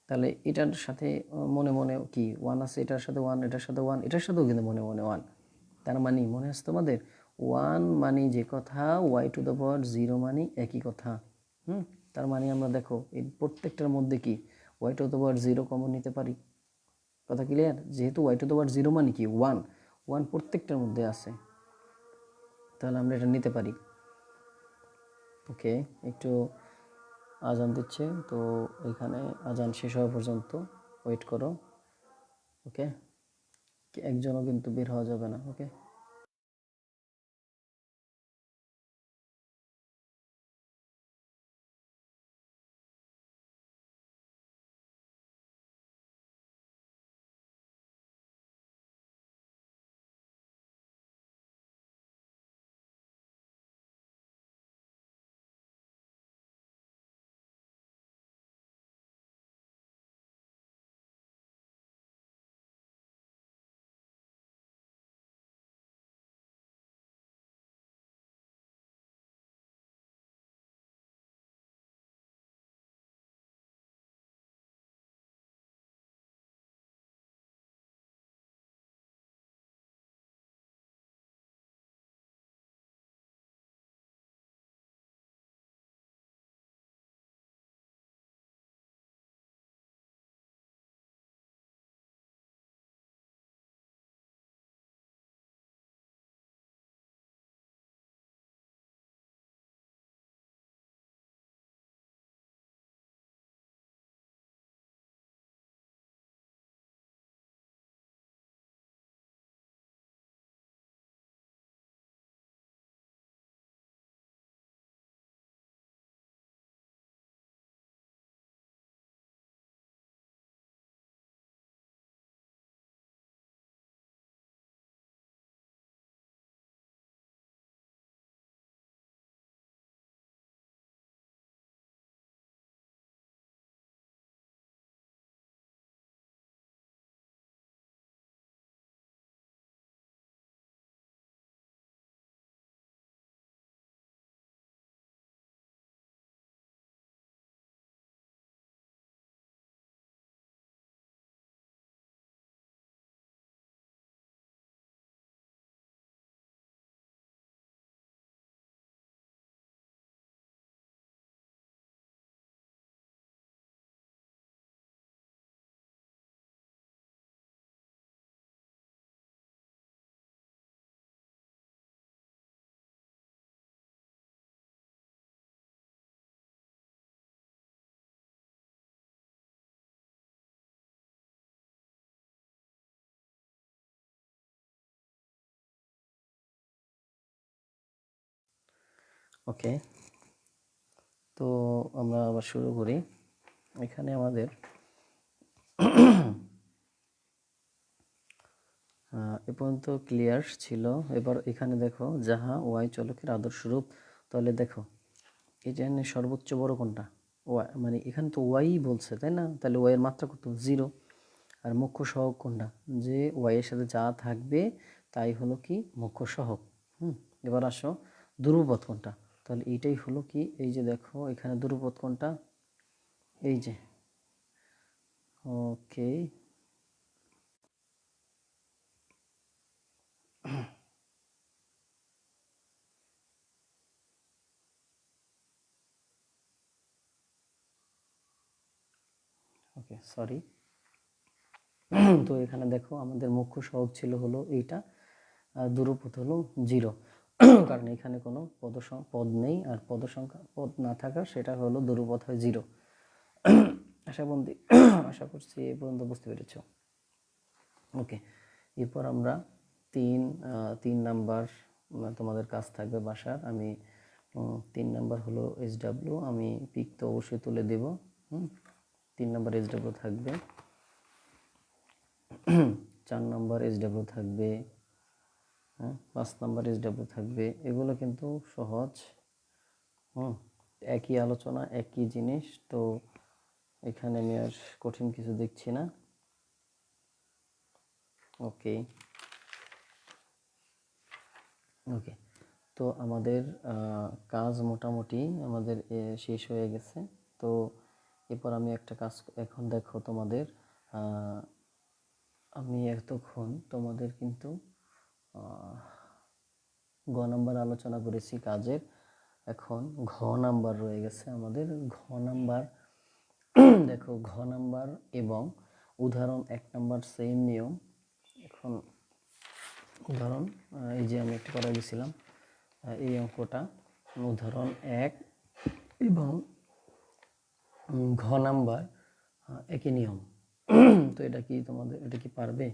তাহলে এটার সাথে মনে মনে কি 1 আছে, এটার সাথে 1, এটার সাথে 1, এটার সাথেও কিন্তু মনে মনে 1, তার মানে মনে আছে তোমাদের 1 মানে যে কথা, ওয়াই টু দ্য পাওয়ার 0 মানে একই কথা। তার মানে আমরা দেখো এই প্রত্যেকটার মধ্যে কি y to the power 0 common নিতে পারি। কথা ক্লিয়ার? যেহেতু ওয়াই টু দ্য পাওয়ার 0 মানে কি 1, 1 প্রত্যেকটার মধ্যে আছে, তাহলে আমরা এটা নিতে পারি। ওকে, একটু আজান দিচ্ছে, তো ওইখানে আজান শেষ হওয়া পর্যন্ত ওয়েট করো। ওকে, একজনও কিন্তু বের হওয়া যাবে না। ওকে, ওকে, তো আমরা আবার শুরু করি। এখানে আমাদের এ পর্যন্ত ক্লিয়ার ছিল। এবার এখানে দেখো, যাহা ওয়াই চলকের আদর্শ রূপ। তাহলে দেখো এই যে সর্বোচ্চ বড় কোনটা? ওয়াই, মানে এখানে তো ওয়াই বলছে, তাই না? তাহলে ওয়াই এর মাত্রা কত? 0। আর মুখ্য সহগ কোনটা? যে ওয়াই এর সাথে যা থাকবে তাই হলো কি মুখ্য সহগ। এবার আসো ধ্রুবপদ কোনটা? তাহলে এইটাই হলো কি, এই যে দেখো এখানে ধ্রুবপদ কোনটা? এই যে। ওকে, ওকে, সরি। তো এখানে দেখো আমাদের মুখ্য সহগ ছিল হলো এইটা, আর ধ্রুবপদ হলো 0। কারণ এখানে কোনো পদ নেই, আর পদ না থাকা সেটা হলো ধ্রুবপদ হয় 0। আশা করছি এই পর্যন্ত বুঝতে পেরেছ। ওকে, এরপর আমরা তিন নাম্বার তোমাদের কাজ থাকবে বাসার। আমি 3 নাম্বার হলো SW, আমি পিক তো অবশ্যই তুলে দেব। 3 নাম্বার SW থাকবে, 4 নাম্বার SW থাকবে, 5 নাম্বার SW থাকবে। এগুলো কিন্তু সহজ, একই আলোচনা, একই জিনিস, তো এখানে আমি আর কঠিন কিছু দেখছি না। ওকে, ওকে, তো আমাদের কাজ মোটামুটি আমাদের শেষ হয়ে গেছে। তো এরপর আমি একটা কাজ, এখন দেখো তোমাদের আমি এতক্ষণ তোমাদের কিন্তু গ নাম্বার আলোচনা করেছি কাজের, এখন ঘ নাম্বার রয়ে গেছে আমাদের। ঘ নাম্বার দেখো, ঘ নাম্বার এবং উদাহরণ 1 নাম্বার সেম নিয়ম। এখন উদাহরণ এই যে আমি একটা করে দিয়েছিলাম এই অঙ্কটা উদাহরণ 1 এবং ঘ নাম্বার একই নিয়ম। তো এটা কি পারবে?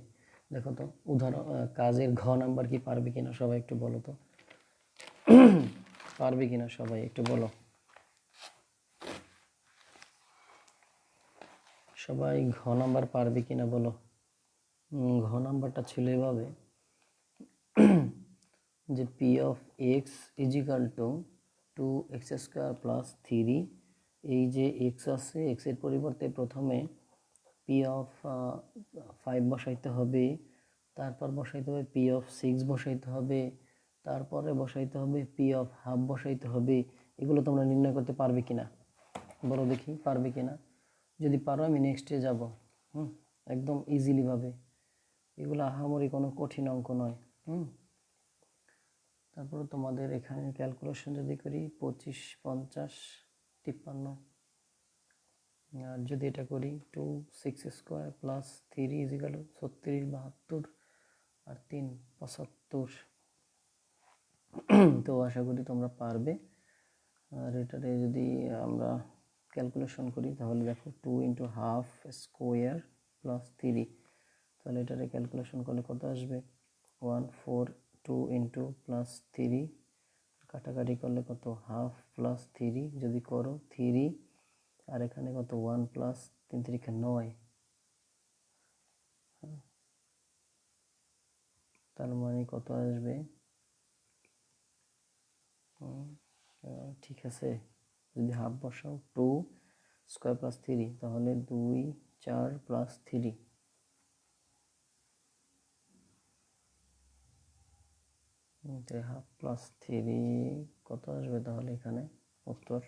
দেখো তো উদাহরণ কাজের ঘ নাম্বার কি পারবে কিনা সবাই একটু বলো তো। পারবে কিনা সবাই একটু বলো। সবাই ঘ নাম্বার পারবে কিনা বলো। ঘ নাম্বারটা ছিল এভাবে যে p of x is equal to 2x² plus 3। এই যে এক্স আছে, এক্সের পরিবর্তে প্রথমে পি অফ 5 বসাইতে হবে, তারপর বসাইতে হবে পি অফ 6 বসাইতে হবে, তারপরে বসাইতে হবে পি অফ হাফ বসাইতে হবে। এগুলো তোমরা নির্ণয় করতে পারবে কিনা বলো দেখি, পারবে কিনা? যদি পারো আমি নেক্সটে যাব। একদম ইজিলি ভাবে, এগুলো আহামরি কোনো কঠিন অঙ্ক নয়। তারপরে তোমাদের এখানে ক্যালকুলেশন যদি করি 25, 50, 53, আর যদি এটা করি 2x² প্লাস 3 ইজিক্যাল 36, 72 আর 3 75। তো আশা করি তোমরা পারবে। আর এটারে যদি আমরা ক্যালকুলেশন করি তাহলে দেখো 2 × হাফ স্কোয়ার প্লাস 3, তাহলে এটারে ক্যালকুলেশন করলে কত আসবে? 142 × প্লাস 3, কাটাকাটি করলে কত? হাফ প্লাস 3, যদি করো 3, আর এখানে কত? 1 প্লাস 3 3 9, তার মানে কত আসবে? ঠিক আছে, যদি হাফ বসাও 2² প্লাস 3, তাহলে 2 4 প্লাস 3, হাফ প্লাস 3 কত আসবে তাহলে এখানে উত্তর?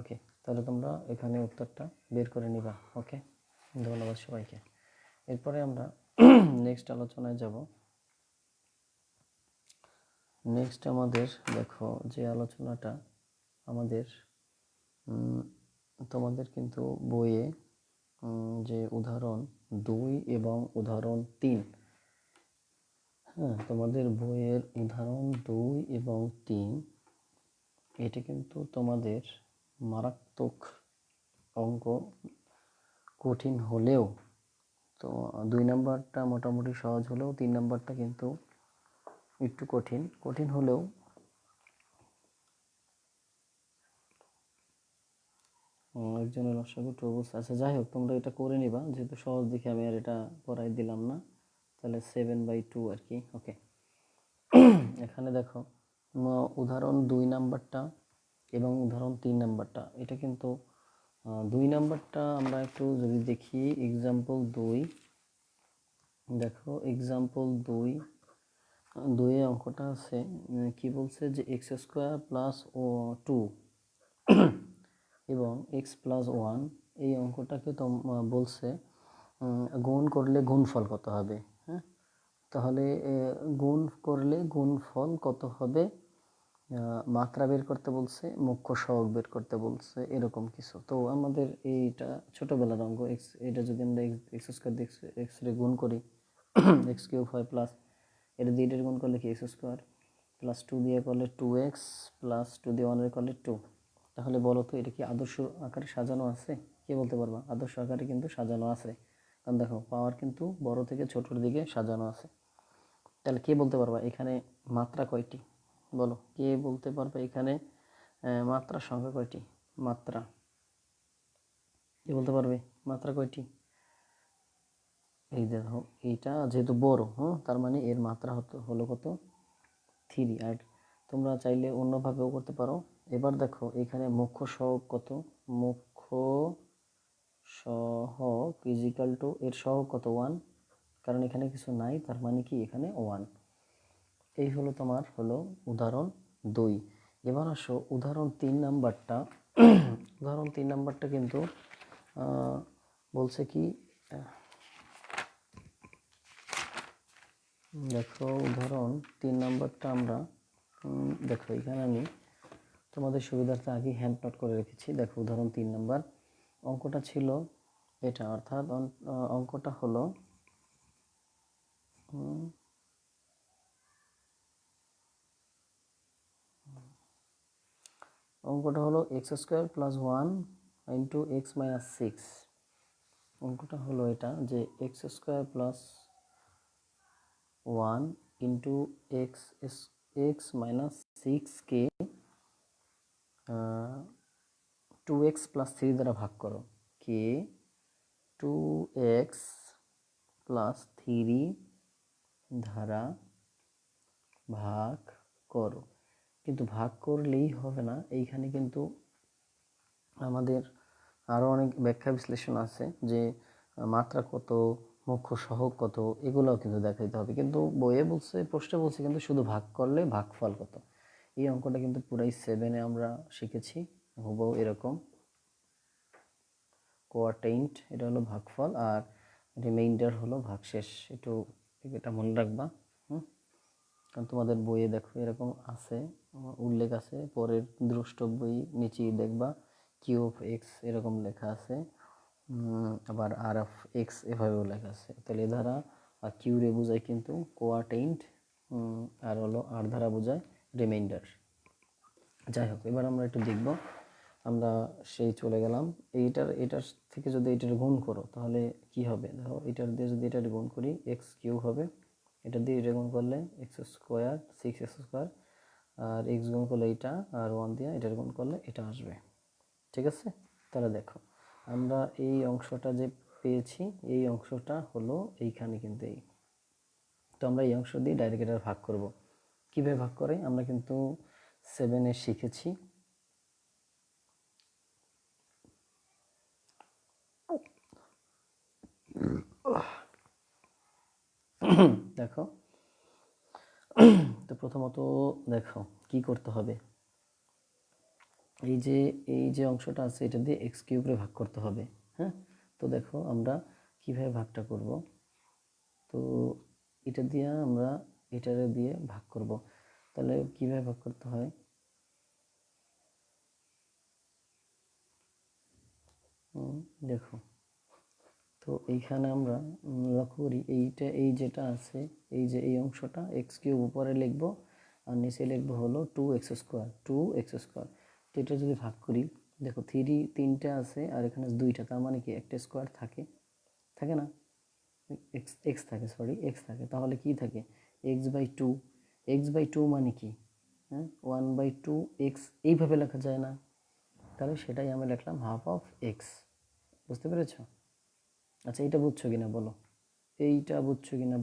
ওকে, তাহলে তোমরা এখানে উত্তরটা বের করে নিবা। ওকে, ধন্যবাদ সবাইকে। এরপরে আমরা নেক্সট আলোচনায় যাব। নেক্সট আমাদের দেখো যে আলোচনাটা আমাদের তোমাদের কিন্তু বইয়ে যে উদাহরণ 2 এবং উদাহরণ 3, হ্যাঁ তোমাদের বইয়ের উদাহরণ 2 এবং 3 এটা কিন্তু তোমাদের মারাত্মক অঙ্ক, কঠিন হলেও তো 2 নাম্বারটা মোটামুটি সহজ হলেও 3 নাম্বারটা কিন্তু একটু কঠিন হলেও একজনের লসাগু অবস্থা। আচ্ছা যাই হোক, তোমরা এটা করে নিবা, যেহেতু সহজ দেখে আমি আর এটা করাই দিলাম না। তাহলে 7/2 আর কি। ওকে, এখানে দেখো উদাহরণ 2 নাম্বারটা এবং উদাহরণ 3 নাম্বারটা এটা কিন্তু 2 নাম্বারটা আমরা একটু যদি দেখি এক্সাম্পল 2, দেখো এক্সাম্পল 2 এ অঙ্কটা আছে কি বলছে যে x² প্লাস 2 এবং x প্লাস 1, এই অঙ্কটাকে তো বলছে গুণ করলে গুণফল কত হবে। হ্যাঁ, তাহলে গুণ করলে গুণফল কত হবে, মাত্রা বের করতে বলছে, মুখ্য সহগ বের করতে বলছে, এরকম কিছু। তো আমাদের এইটা ছোটবেলার অঙ্ক, এটা যদি আমরা x² দিয়ে x রে গুণ করি x³ হয় প্লাস এটা দিয়ে এটা গুণ করলে কি x² প্লাস 2 দিয়ে করলে 2x প্লাস 2 দিয়ে 1 করলে 2। তাহলে বলো তো এটা কি আদর্শ আকারে সাজানো আছে? কে বলতে পারবা? আদর্শ আকারে কিন্তু সাজানো আছে, কারণ দেখো পাওয়ার কিন্তু বড় থেকে ছোটোর দিকে সাজানো আছে। তাহলে কে বলতে পারবা এখানে মাত্রা কয়টি? বলো, কে বলতে পারবে এখানে মাত্রার সংখ্যা কয়টি? মাত্রা কে বলতে পারবে? মাত্রা কয়টি? এই দেখো এইটা যেহেতু বড়, তার মানে এর মাত্রা হলো কত? 3। আর তোমরা চাইলে অন্যভাবেও করতে পারো। এবার দেখো এখানে মুখ্য সহগ কত? মুখ্য সহগ ইজিক্যাল টু এর সহগ কত? 1, কারণ এখানে কিছু নাই, তার মানে কি এখানে 1। এই হলো তোমার উদাহরণ 2। এবার আসো উদাহরণ 3 নাম্বারটা। উদাহরণ 3 নাম্বারটা কিন্তু বলছে কি, দেখো উদাহরণ 3 নাম্বারটা আমরা দেখো এখানে আমি তোমাদের সুবিধার্থে আগে হ্যান্ড নোট করে রেখেছি। দেখো উদাহরণ 3 নাম্বার অঙ্কটা ছিল এটা অর্থাৎ অঙ্কটা হলো x square plus 1 into x minus 6। অঙ্কটা হলো এটা যে x square plus 1 into x x minus 6কে 2x প্লাস 3 দ্বারা ভাগ করো। কে 2x প্লাস 3 দ্বারা ভাগ করো। কিন্তু ভাগ করলেই হবে না, এইখানে কিন্তু আমাদের আরও অনেক ব্যাখ্যা বিশ্লেষণ আছে যে মাত্রা কত, মুখ্য সহগ কত, এগুলোও কিন্তু দেখাইতে হবে। কিন্তু বইয়ে বলছে, প্রশ্নে বলছে কিন্তু শুধু ভাগ করলে ভাগফল কত। এই অঙ্কটা কিন্তু পুরাই 7-এ আমরা শিখেছি, হুবহু এরকম। কোয়ার্টেইন্ট এটা হলো ভাগফল, আর রিমাইন্ডার হলো ভাগশেষ। এটা মনে রাখবা। কারণ তোমাদের বইয়ে দেখো এরকম আছে, উল্লেখ আছে, পরের দ্রষ্টব্যই নিচেই দেখবা কিউ অফ এক্স এরকম লেখা আছে, আবার আর অফ এক্স এভাবেও লেখা আছে। তাহলে এ ধারা আর কিউ রে বোঝায় কিন্তু কোয়ার্টেইন্ট, আর হলো আর ধারা বোঝায় রিমাইন্ডার। যাই হোক, এবার আমরা একটু দেখব। আমরা সেই চলে গেলাম এটার থেকে যদি এটার গুণ করো তাহলে কি হবে। দেখো এটার দিয়ে যদি এটার গুণ করি এক্স কিউ হবে, এটা দিয়ে এটা গুণ করলে এক্স স্কোয়ার 6x স্কোয়ার, আর এক্স গুণ করলে এইটা, আর 1 দিয়ে এটার গুণ করলে এটা আসবে। ঠিক আছে, তাহলে দেখো আমরা এই অংশটা যে পেয়েছি, এই অংশটা হলো এইখানে কিন্তু এই। তো আমরা এই অংশ দিয়ে ডাইরেক্ট এটা ভাগ করব। কীভাবে ভাগ করে আমরা কিন্তু 7-এ শিখেছি। দেখো, তো প্রথমত দেখো কি করতে হবে। এই যে অংশটা আছে এটা দিয়ে এক্স কিউবরে ভাগ করতে হবে। হ্যাঁ, তো দেখো আমরা কিভাবে ভাগটা করব। তো এটা দিয়ে আমরা এটারে দিয়ে ভাগ করব। তাহলে কিভাবে ভাগ করতে হয়, দেখো। তো এইখানে আমরা লক্ষ্য করি এই যেটা আছে, এই অংশটা এক্স কিউব উপরে লিখব আর নিচে লিখবো হলো 2x স্কোয়ার। তো এটা যদি ভাগ করি, দেখো 3টা আছে আর এখানে 2টা, তার মানে কি একটা স্কোয়ার থাকে না, এক্স থাকে। তাহলে কি থাকে, এক্স বাই টু মানে কি, হ্যাঁ 1/2 এক্স, এইভাবে লেখা যায় না। তাহলে সেটাই আমি লিখলাম হাফ অফ এক্স। বুঝতে পেরেছো? আচ্ছা, এইটা বুঝছো কিনা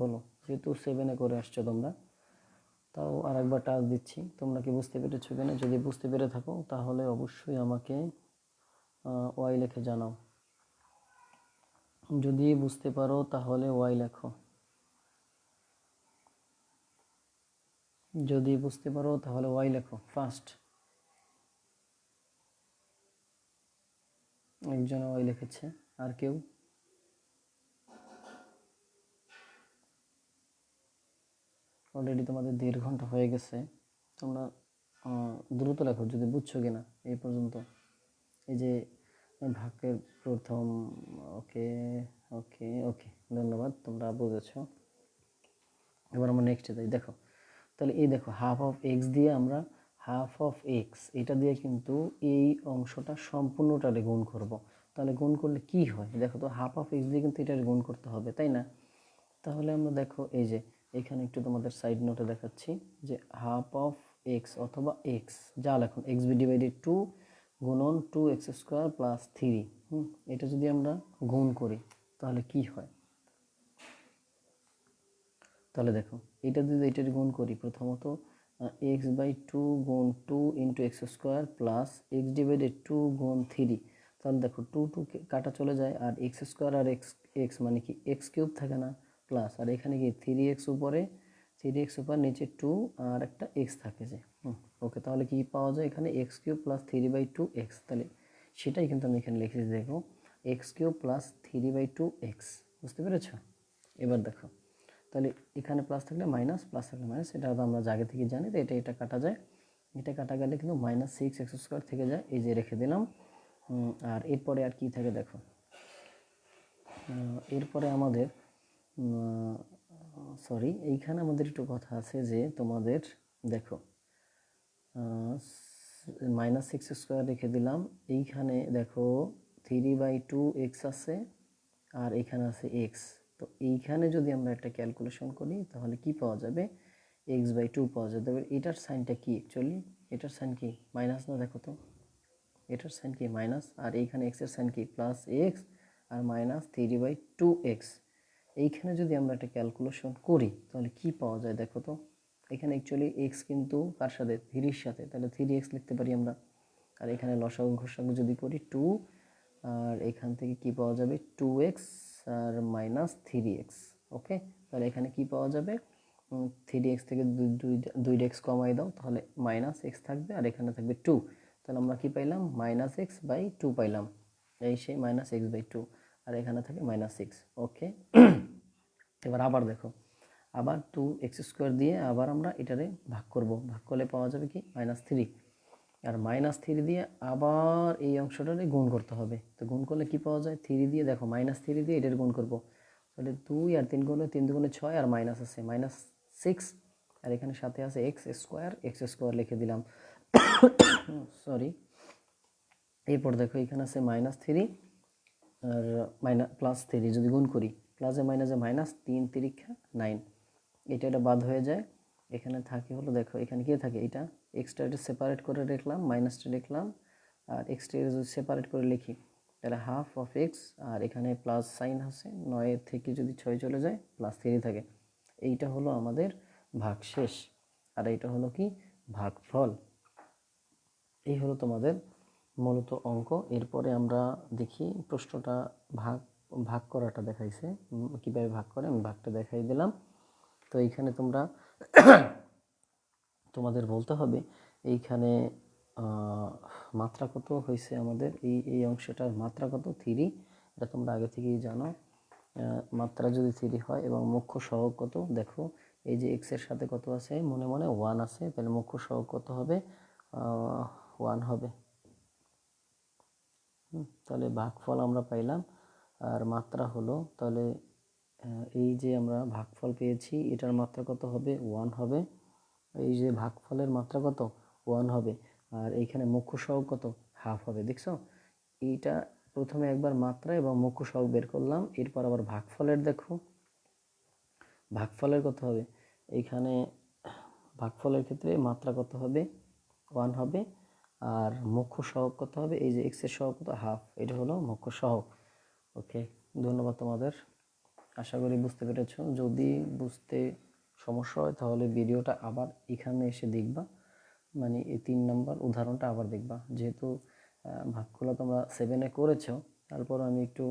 বলো, যেহেতু 7-এ করে আসছো তোমরা। তাও আর একবার টাচ দিচ্ছি, তোমরা কি বুঝতে পেরেছো কিনা। যদি বুঝতে পেরে থাকো তাহলে অবশ্যই আমাকে ওয়াই লিখে জানাও। যদি বুঝতে পারো তাহলে ওয়াই লেখো, যদি বুঝতে পারো তাহলে ওয়াই লেখো ফার্স্ট। একজনে ওয়াই লিখেছে, আর কেউ? অলরেডি তোমাদের 1.5 ঘন্টা হয়ে গেছে, তোমরা দ্রুত লেখো যদি বুঝছো কিনা এই পর্যন্ত। এই যে ভাগের প্রথম, ওকে ওকে ওকে, ধন্যবাদ, তোমরা বুঝেছো। এবার আমরা নেক্সটে যাই। দেখো তাহলে এই দেখো হাফ অফ এক্স দিয়ে আমরা হাফ অফ এক্স এটা দিয়ে কিন্তু এই অংশটা সম্পূর্ণটারে গুণ করব। তাহলে গুণ করলে কি হয় দেখো তো, হাফ অফ এক্স দিয়ে কিন্তু এটার গুণ করতে হবে, তাই না? তাহলে আমরা দেখো এই যে এখানে একটু তোমাদের সাইড নোটে দেখাচ্ছি যে হাফ অফ এক্স অথবা এক্স যা লেখুন এক্স বি ডিভাইডেড 2 গুণন 2x স্কোয়ার প্লাস 3। এটা যদি আমরা গুণ করি তাহলে কি হয়, তাহলে দেখো এটা যদি এটার গুণ করি, প্রথমত x/2 গুণ 2 into x square plus x divided 2 গুণ 3। তাহলে দেখো 2 কাটা চলে যায়, আর এক্স স্কোয়ার আর এক্স মানে কি এক্স কিউব থাকে না, প্লাস আর এখানে কি 3x উপরে 3x উপর নিচে 2 আর একটা এক্স থাকে যে। ওকে, তাহলে কি পাওয়া যায় এখানে এক্স কিউব প্লাস 3/2 এক্স। তাহলে সেটাই কিন্তু আমি এখানে লিখেছি, দেখো এক্স কিউব প্লাস 3/2 এক্স। বুঝতে পেরেছ? এবার দেখো তাহলে এখানে প্লাস থাকলে মাইনাস, প্লাস থাকলে মাইনাস, এটা আমরা আগে থেকে জানি। তো এটা কাটা যায়, এটা কাটা গেলে কিন্তু -6x স্কোয়ার থেকে যায়, এই যে রেখে দিলাম। আর এরপরে আর কি থাকে দেখো, এরপরে আমাদের সরি, এইখানে আমাদের একটু কথা আছে যে তোমাদের দেখো -6 স্কোয়ার রেখে দিলাম। এইখানে দেখো 3/2x আছে আর এখানে আছে x। তো এইখানে যদি আমরা একটা ক্যালকুলেশন করি তাহলে কি পাওয়া যাবে, x/2 পাওয়া যাবে। তবে এটার সাইনটা কি অ্যাকচুয়ালি, এটার সাইন কি মাইনাস না, দেখো তো এটার সাইন কি মাইনাস, আর এইখানে x এর সাইন কি প্লাস x আর -3/2x। এইখানে যদি আমরা একটা ক্যালকুলেশন করি তাহলে কি পাওয়া যায় দেখো তো। এখানে অ্যাকচুয়ালি x কিন্তু কার সাথে, 3 সাথে, তাহলে 3x লিখতে পারি আমরা। আর এখানে লসাগু ঘষাগু যদি করি 2, আর এখান থেকে কি পাওয়া যাবে 2x আর -3x। ওকে, তাহলে এখানে কি পাওয়া যাবে, 3x থেকে 2x কমাই দাও তাহলে -x থাকবে আর এখানে থাকবে 2। তাহলে আমরা কি পাইলাম, -x/2 পাইলাম, এই সেই -x/2, আর এখানে থাকে -6। ওকে, এবার আবার দেখো, আবার 2x² দিয়ে আবার আমরা এটারে ভাগ করব, ভাগ করলে পাওয়া যাবে কি -3, আর -3 দিয়ে আবার এই অংশটারে গুণ করতে হবে। তো গুণ করলে কি পাওয়া যায়, 3 দিয়ে দেখো -3 দিয়ে এটার গুণ করব, তাহলে 2 আর 3 গুণে 3 2 6 আর মাইনাস আছে -6, আর এখানে সাথে আছে x² লিখে দিলাম, সরি। এরপর দেখো এখানে আছে -3 আর +3, যদি গুণ করি প্লাসে মাইনাসে মাইনাস, 3 3 9, এটা বাদ হয়ে যায়। এখানে থাকে হলো দেখো এখানে কি থাকে, এটা এক্সটা সেপারেট করে রাখলাম, মাইনাসটা লিখলাম, আর এক্সটা যদি সেপারেট করে লিখি তাহলে ½ আর এখানে প্লাস সাইন আছে, 9 থেকে যদি 6 চলে যায় +3 থাকে। এইটা হলো আমাদের ভাগশেষ, আর এইটা হলো কি ভাগফল। এই হলো তোমাদের মূলত অঙ্ক। এরপরে আমরা দেখি প্রশ্নটা ভাগ করাটা দেখাইছে, কিভাবে ভাগ করে আমি ভাগটা দেখাই দিলাম। তো এইখানে তোমাদের বলতে হবে এইখানে মাত্রা কত হয়েছে আমাদের, এই অংশটার মাত্রা কত 3, এটা তোমরা আগে থেকেই জানো। মাত্রা যদি 3 হয় এবং মুখ্য সহগ কত, দেখো এই যে x এর সাথে কত আছে, মনে মনে 1 আছে, তাহলে মুখ্য সহগ কত হবে, 1 হবে। তাহলে ভাগফল আমরা পাইলাম, আর মাত্রা হলো, তাহলে এই যে আমরা ভাগফল পেয়েছি এটার মাত্রা কত হবে, 1 হবে। এই যে ভাগফলের মাত্রা কত, 1 হবে, আর এইখানে মুখ্য সহগ কত, হাফ হবে। দেখছো, এইটা প্রথমে একবার মাত্রা এবং মুখ্য সহগ বের করলাম, এরপর আবার ভাগফলের দেখো ভাগফলের কত হবে, এইখানে ভাগফলের ক্ষেত্রে মাত্রা কত হবে, 1 হবে, আর মুখ্য সহগ কত হবে, এই যে x এর সহগ কত, হাফ, এটা হলো মুখ্য সহগ। ওকে, ধন্যবাদ তোমাদের, আশা করি বুঝতে পেরেছো। যদি বুঝতে সমস্যা হয় তাহলে ভিডিওটা আবার এখানে এসে দেখবা, মানে এই 3 নম্বর উদাহরণটা আবার দেখবা, যেহেতু ভাগগুলো তোমরা 7-এ করেছো, তারপর আমি একটু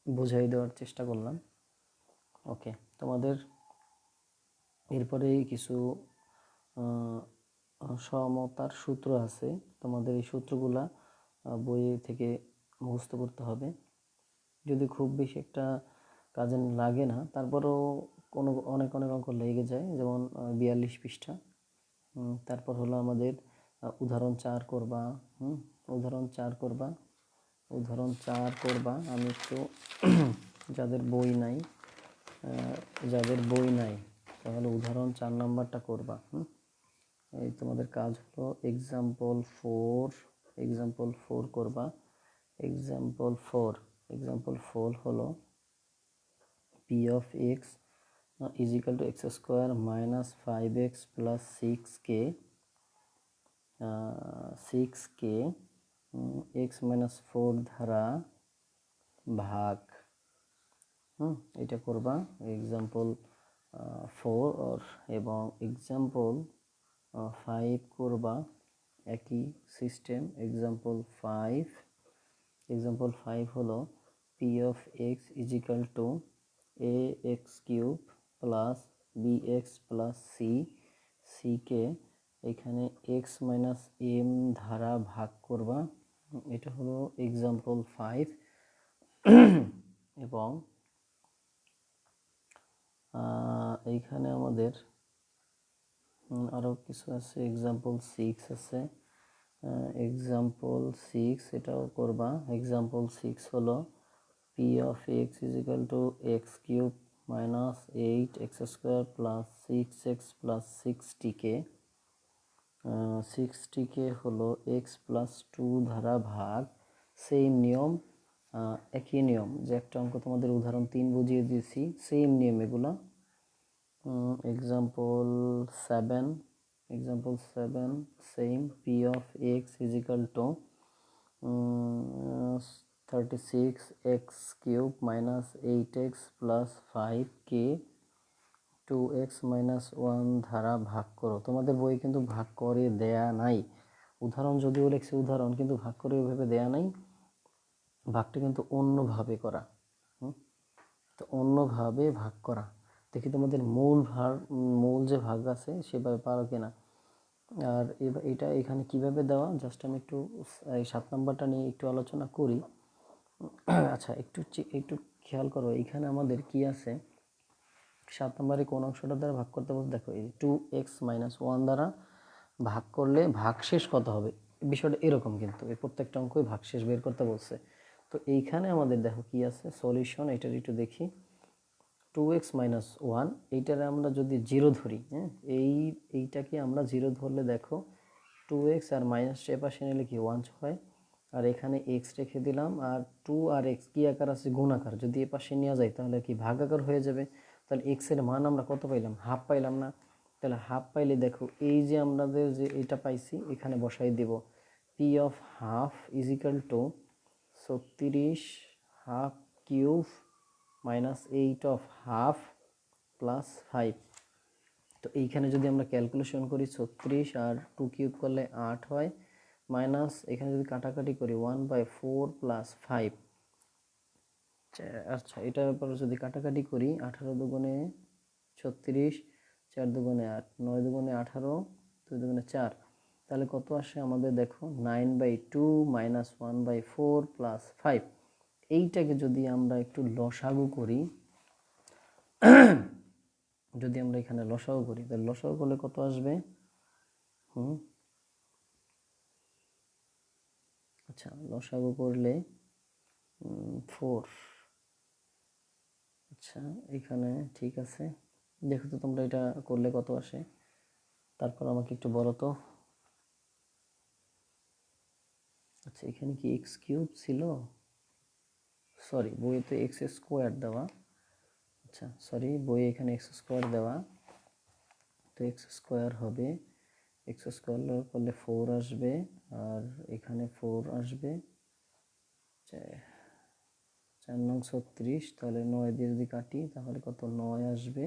বুঝাই দেওয়ার চেষ্টা করলাম। ওকে, তোমাদের এরপরে কিছু সমতার সূত্র আছে, তোমাদের এই সূত্রগুলা বইয়ে থেকে মুখস্থ করতে হবে। যদি খুব বেশি একটা কাজে লাগে না, তারপরেও অনেক অঙ্ক লেগে যায়, যেমন 42 পৃষ্ঠা। তারপর হলো আমাদের উদাহরণ 4 করবা, উদাহরণ 4 করবা। আমি একটু যাদের বই নাই তাহলে উদাহরণ 4 নাম্বারটা করবা। এই তোমাদের কাজ হলো এক্সাম্পল 4 করবা। এক্সাম্পল 4 হলো p of x is equal to x² minus 5x plus 6k x minus 4 দ্বারা ভাগ। এটা করবা এক্সাম্পল 4, এবং এক্সাম্পল 5 করবা একই সিস্টেম। এক্সাম্পল 5 হলো p of x is equal to ax³ plus bx plus c কে এখানে x minus m দ্বারা ভাগ করবা। এটা হলো এক্সাম্পল 5। এবং এইখানে আমাদের আরও কিছু আছে, এক্সাম্পল 6 আছে, এক্সাম্পল 6 এটাও করবা। এক্সাম্পল 6 হলো P of x is equal to x cube minus 8x square plus 6x plus 60কে হলো এক্স প্লাস 2 দ্বারা ভাগ। সেম নিয়ম, একই নিয়ম যে একটা অঙ্ক তোমাদের উদাহরণ 3 বুঝিয়ে দিয়েছি, সেম নিয়ম এগুলা। Example 7 same P of x is equal to 36x cube minus 8x plus 5কে 2x মাইনাস 1 ধারা ভাগ করো। তোমাদের বই কিন্তু ভাগ করে দেয়া নাই, উদাহরণ যদিও লিখছে উদাহরণ, কিন্তু ভাগ করে ওইভাবে দেয়া নাই, ভাগটা কিন্তু অন্যভাবে করা। তো অন্যভাবে ভাগ করা, দেখি তোমাদের মূল যে ভাগ আছে সেভাবে পারো কিনা। আর এটা এখানে কিভাবে দেওয়া, জাস্ট আমি একটু এই 7 নম্বরটা নিয়ে একটু আলোচনা করি। আচ্ছা, একটু খেয়াল করো, এখানে আমাদের কি আছে, 7 নম্বরে কোন অংশটা দ্বারা ভাগ করতে বলতে দেখো, এই 2x মাইনাস 1 দ্বারা ভাগ করলে ভাগশেষ কত হবে, বিষয়টা এরকম, কিন্তু এই প্রত্যেকটা অঙ্কই ভাগশেষ বের করতে বলছে। তো এইখানে আমাদের দেখো কি আছে সলিউশন, এটার একটু দেখি। 2x মাইনাস 1 এইটারে আমরা যদি 0 ধরি, হ্যাঁ এইটাকে আমরা 0 ধরলে দেখো 2x আর মাইনাস এপাশে নিলে কি 1 হয়, আর এখানে x রেখে দিলাম, আর 2 আর x কি আকার আছে, গুণ আকার, যদি এপাশে নেওয়া যায় তাহলে কি ভাগ আকার হয়ে যাবে। তাহলে x এর মান আমরা কত পাইলাম, হাফ পাইলাম না। তাহলে হাফ পাইলে দেখো এই যে আমাদের যে এটা পাইছি এখানে বসাই দেব, p of half is equal to 36 half cube minus 8 of half plus 5। তো এইখানে যদি আমরা ক্যালকুলেশন করি 36 আর 2 কিউব করলে 8 হয়, মাইনাস এখানে যদি কাটাকাটি করি 1/4 প্লাস 5। আচ্ছা, এটার উপর যদি কাটাকাটি করি 18 দুগুণে 36, 4 দুগুণে 8, 9 দুগুণে 18, 2 দুগুণে 4, তাহলে কত আসে আমাদের দেখো 9/2 মাইনাস 1/4 প্লাস 5। এইটাকে যদি আমরা একটু লসাগু করি, যদি আমরা এখানে লসাগু করি তাহলে লসাগু করলে কত আসবে, আচ্ছা লসাগু করলে 4। আচ্ছা এখানে ঠিক আছে, দেখো তো তোমরা এটা করলে কত আসে, তারপর আমাকে একটু বলো তো। আচ্ছা এখানে কি এক্স কিউব ছিল, সরি বইতে এক্স স্কোয়ার দেওয়া, আচ্ছা সরি বইয়ে এখানে এক্স স্কোয়ার দেওয়া, তো এক্স স্কোয়ার হবে, এক্স স্কোয়ার করলে 4 আসবে, আর এখানে 4 আসবে, 4 নং 36, তাহলে 9 দিয়ে যদি কাটি তাহলে কত 9 আসবে,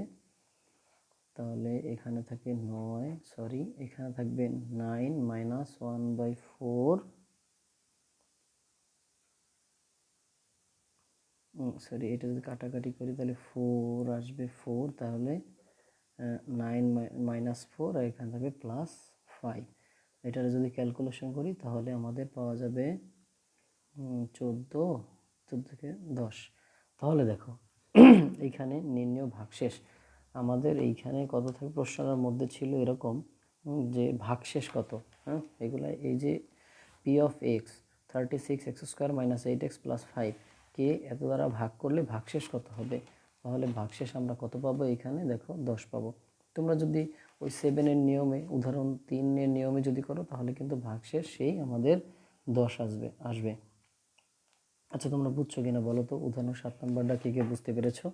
তাহলে এখানে থাকে 9, সরি এখানে থাকবে 9 মাইনাস 1/4, সরি এটা যদি কাটাকাটি করি তাহলে 4 আসবে, 4, তাহলে 9 মাইনাস 4, আর এখানে থাকবে প্লাস 5। এটার যদি ক্যালকুলেশন করি তাহলে আমাদের পাওয়া যাবে 14 থেকে 10। তাহলে দেখো এইখানে নির্ণয় ভাগশেষ আমাদের এইখানে কত থাকে, প্রশ্নের মধ্যে ছিল এরকম যে ভাগশেষ কত, হ্যাঁ এগুলা এই যে p of x 36x square minus 8x plus 5 কে এত দ্বারা ভাগ করলে ভাগশেষ কত হবে, তাহলে ভাগশেষ আমরা কত পাবো, এখানে দেখো 10 পাবো। তোমরা যদি ওই 7-এর নিয়মে, উদাহরণ 3-এর নিয়মে যদি করো তাহলে কিন্তু ভাগশেষ সেই আমাদের 10 আসবে। আচ্ছা তোমরা বুঝছো কিনা বলো তো, উদাহরণ 7 নম্বরটা কে কে বুঝতে পেরেছো,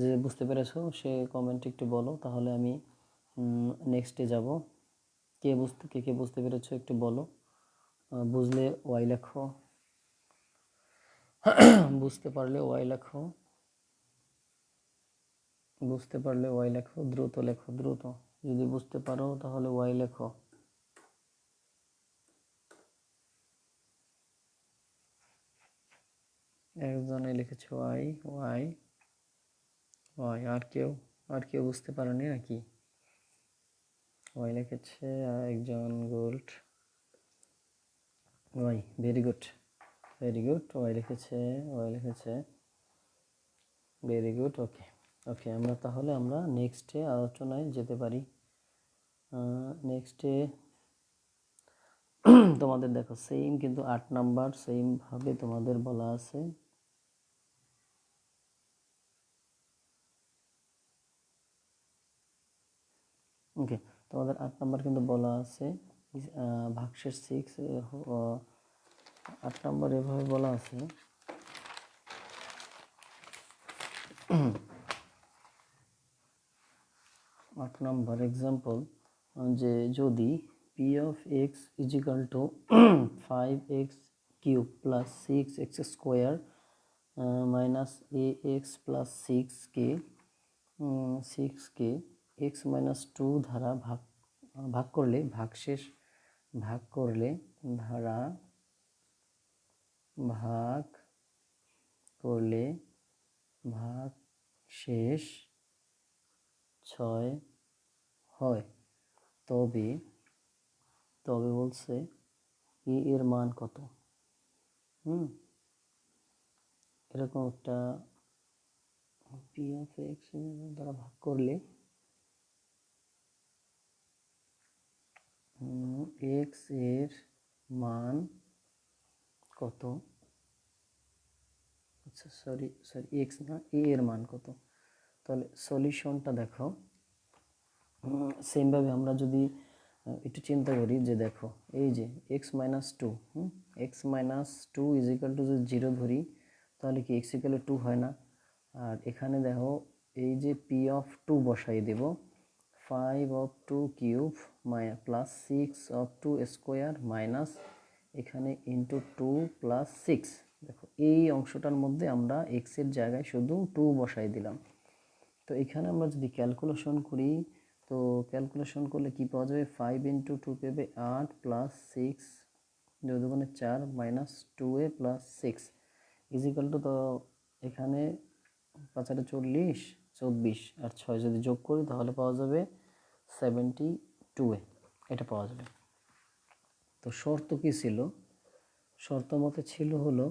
যে বুঝতে পেরেছো সে কমেন্টে একটু বলো, তাহলে আমি নেক্সটে যাব। কে কে বুঝতে পেরেছো একটু বলো, বুঝলে ওয়াই লেখো, বুঝতে পারলে ওয়াই লেখো, বুঝতে পারলে ওয়াই লেখো, দ্রুত লেখো দ্রুত, যদি বুঝতে পারো তাহলে ওয়াই লেখো। একজনে লিখেছে ওয়াই ওয়াই ওয়াই, আর কেউ বুঝতে পারেনি নাকি, ওয়াই লিখেছে একজন, good y, very good y লিখেছে ভেরি গুড, ওকে ওকে। আমরা নেক্সটে আলোচনায় যেতে পারি। নেক্সটে তোমাদের দেখো সেম কিন্তু 8 নাম্বার সেম ভাবে তোমাদের বলা আছে, ওকে, তোমাদের 8 নাম্বার কিন্তু বলা আছে ভাগশেষ 6। 8 নাম্বার এভাবে বলা আছে, 8 নাম্বার এক্সাম্পল, যে যদি P of x is equal two 5x cube plus 6x square minus A x plus 6k x minus 2 ধারা ভাগ করলে ভাগশেষ ভাগ করলে ধারা ভাগ করলে ভাগশেষ 6 হয়, তবে বলছে এ এর মান কত। এরকম একটা পি অফ এক্স দ্বারা ভাগ করলে এক্স এর মান কত, আচ্ছা সরি এক্স না, এ এর মান কত। তাহলে সলিউশনটা দেখো, সেমভাবে আমরা যদি একটু চিন্তা করি যে দেখো এই যে x minus two, x minus two is equal to যদি 0 ধরি তাহলে কি এক্স ইকাল 2 হয় না। আর এখানে দেখো এই যে পি অফ 2 বসাই দেব, 5 of 2 cube plus 6 of 2 square minus এখানে ইন্টু 2 প্লাস 6। দেখো এই অংশটার মধ্যে আমরা এক্স এর জায়গায় শুধু 2 বসাই দিলাম। তো এখানে আমরা যদি ক্যালকুলেশন করি, তো ক্যালকুলেশন করলে কি পাওয়া যাবে, 5 ইন্টু 2 পেবে 8 প্লাস 6 2 দুগুণে 4 minus 2a plus 6 is equal two, তো এখানে 5 আর 40 24 আর 6 যদি যোগ করি তাহলে পাওয়া যাবে 72a, এটা পাওয়া যাবে। তো শর্ত কি ছিল, শর্ত মতে ছিল হলো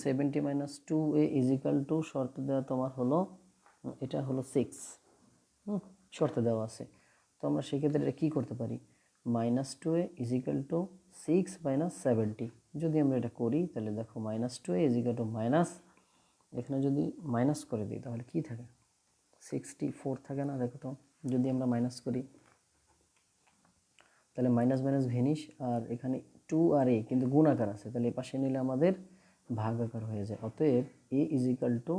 70 মাইনাস 2a ইজিক্যাল টু শর্ত দেওয়া তোমার হলো এটা হলো 6, শর্তে দেওয়া আছে। তো আমরা সেক্ষেত্রে এটা কী করতে পারি, -2a ইজিক্যাল টু 6 মাইনাস 70। যদি আমরা এটা করি তাহলে দেখো -2a ইজিক্যাল টু মাইনাস, এখানে যদি মাইনাস করে দিই তাহলে কি থাকে, 64 থাকে না। দেখো তো যদি আমরা মাইনাস করি তাহলে মাইনাস মাইনাস ভেনিশ, আর এখানে 2 আর a কিন্তু গুণাকার আছে, তাহলে এ পাশে নিলে আমাদের ভাগাকার হয়ে যায়। অতএব a ইজিক্যাল টু,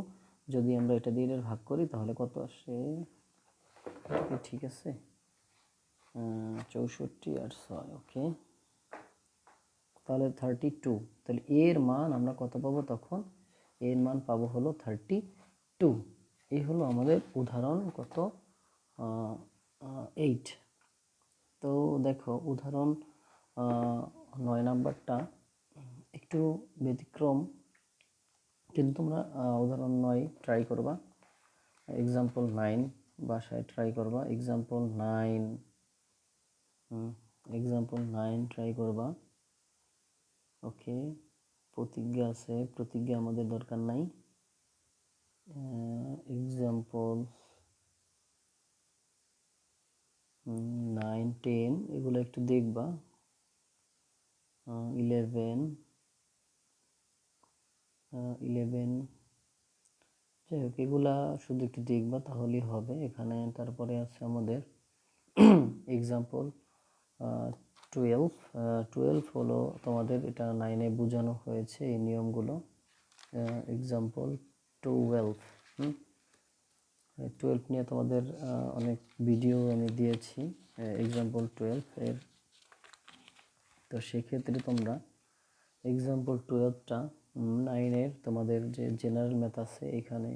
যদি আমরা এটা দিয়ে ভাগ করি তাহলে কত আসে, ঠিক আছে 64 আর 6, ওকে তাহলে 32। তাহলে এর মান আমরা কত পাবো তখন, এর মান পাবো হলো 32। এই হলো আমাদের উদাহরণ কত 8। তো দেখো উদাহরণ 9 নাম্বারটা একটু ব্যতিক্রম, কিন্তু তোমরা উদাহরণ 9 ট্রাই করবা, এক্সাম্পল 9 বাসায় ট্রাই করবা, এক্সাম্পল 9 ট্রাই করবা। ওকে, প্রতিজ্ঞা আছে, প্রতিজ্ঞা আমাদের দরকার নাই। এক্সাম্পল 9 10 এগুলো একটু দেখবা, 11 যাই হোক এগুলা শুধু একটু দেখবা তাহলেই হবে। এখানে তারপরে আছে আমাদের এক্সাম্পল 12 হলো তোমাদের, এটা 9-এ বোঝানো হয়েছে এই নিয়মগুলো। এক্সাম্পল 12 12 নিয়ে তোমাদের অনেক ভিডিও আমি দিয়েছি এক্সাম্পল 12 এর। তো সেক্ষেত্রে তোমরা এক্সাম্পল 12টা 9-এর তোমাদের যে জেনারেল ম্যাথ আছে এখানে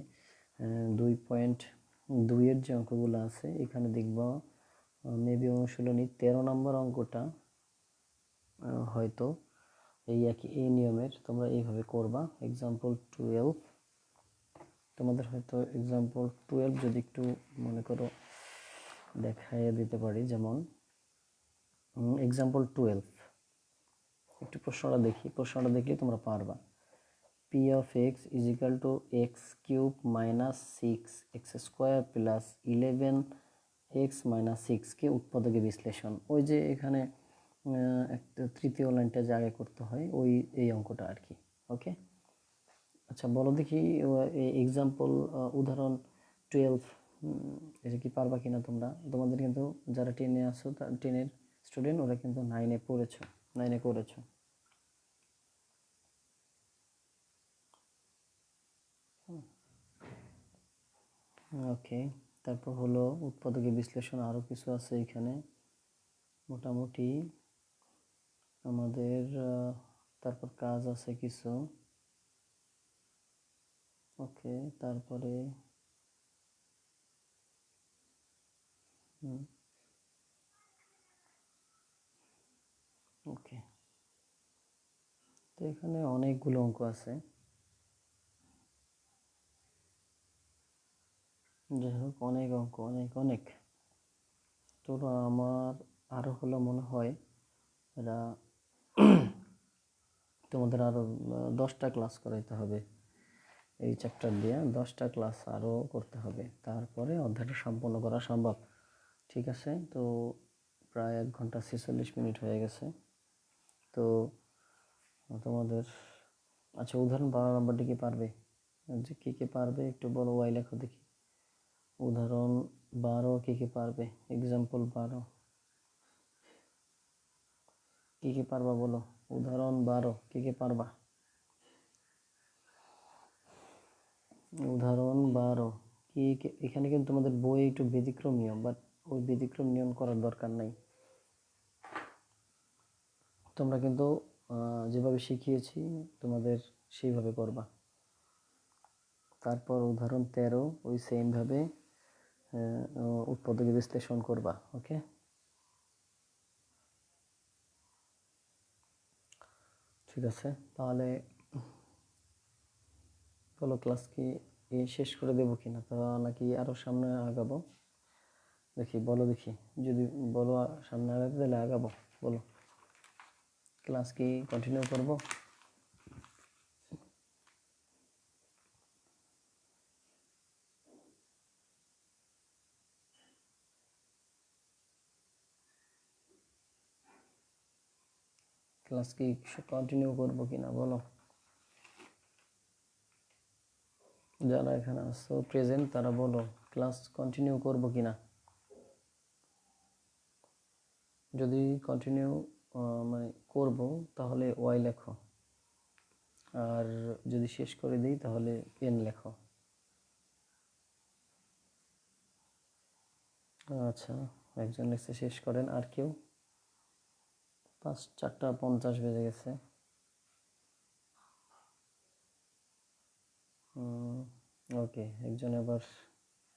2.2 এর যে অঙ্কগুলো আছে এখানে দেখবা মেবি অনুশীলনী 13 নম্বর অঙ্কটা হয়তো এই নিয়মের তোমরা এইভাবে করবা। এক্সাম্পল 12 তোমাদের হয়তো এক্সাম্পল 12 যদি একটু মনে করো দেখাইয়ে দিতে পারি, যেমন এক্সাম্পল 12 একটু প্রশ্নটা দেখলে তোমরা পারবা। P of x is equal to x cube minus 6x square plus 11x minus 6কে উৎপাদকে বিশ্লেষণ। ওই যে এখানে একটা তৃতীয় লাইনটা যে আগে করতে হয় এই অঙ্কটা আর কি। ওকে, আচ্ছা বলো দেখি এক্সাম্পল উদাহরণ 12 এটা কি পারবা কিনা তোমরা? তোমাদের কিন্তু যারা 10-এ আছো, 10-এর স্টুডেন্ট, ওরা কিন্তু 9-এ পড়েছো, 9-এ করেছো। ওকে, তারপর হলো উৎপাদকে বিশ্লেষণ, আরও কিছু আছে এখানে মোটামুটি আমাদের। তারপর কাজ আছে কিছু। ওকে, তারপরে ওকে, তো এখানে অনেকগুলো অঙ্ক আছে। যাই হোক, অনেক অঙ্ক, অনেক অনেক। তো আমার আরও হলো মনে হয় এরা তোমাদের আরও 10টা ক্লাস করাইতে হবে এই চ্যাপ্টার দিয়ে। 10টা ক্লাস আরও করতে হবে, তারপরে অধ্যায়টা সম্পন্ন করা সম্ভব। ঠিক আছে, তো প্রায় 1 ঘন্টা 46 মিনিট হয়ে গেছে। তো তোমাদের আচ্ছা, উদাহরণ 12 নম্বরটি কি পারবে? যে কে পারবে একটু বলো, ওয়াই লেখো দেখি। উদাহরণ 12 কে পারবে? এক্সাম্পল 12 কে পারবা বলো। উদাহরণ 12 কে পারবা? উদাহরণ 12 কি? এখানে কিন্তু তোমাদের বই একটু ব্যতিক্রম নিয়ম, বাট ওই ব্যতিক্রম নিয়ম করার দরকার নাই। তোমরা কিন্তু যেভাবে শিখিয়েছি তোমাদের সেইভাবে করবা। তারপর উদাহরণ 13 ওই সেমভাবে উৎপাদকে বিশ্লেষণ করবা। ওকে, ঠিক আছে, তাহলে বলো ক্লাস কি শেষ করে দেবো কিনা, তা নাকি আরও সামনে আগাবো? দেখি, বলো দেখি, যদি বলো সামনে আগাতে তাহলে আগাবো। বলো, ক্লাস কি কন্টিনিউ করবো? ক্লাস কি কন্টিনিউ করবো কিনা বলো। যারা এখানে আসছো প্রেজেন্ট, তারা বলো ক্লাস কন্টিনিউ করবো কিনা। যদি কন্টিনিউ মানে করব, তাহলে ওয়াই লেখো, আর যদি শেষ করে দিই তাহলে এন লেখো। আচ্ছা, একজন লেখছে শেষ করেন, আর কেউ? 4টা 50 বেজে গেছে। ওকে, একজন এবার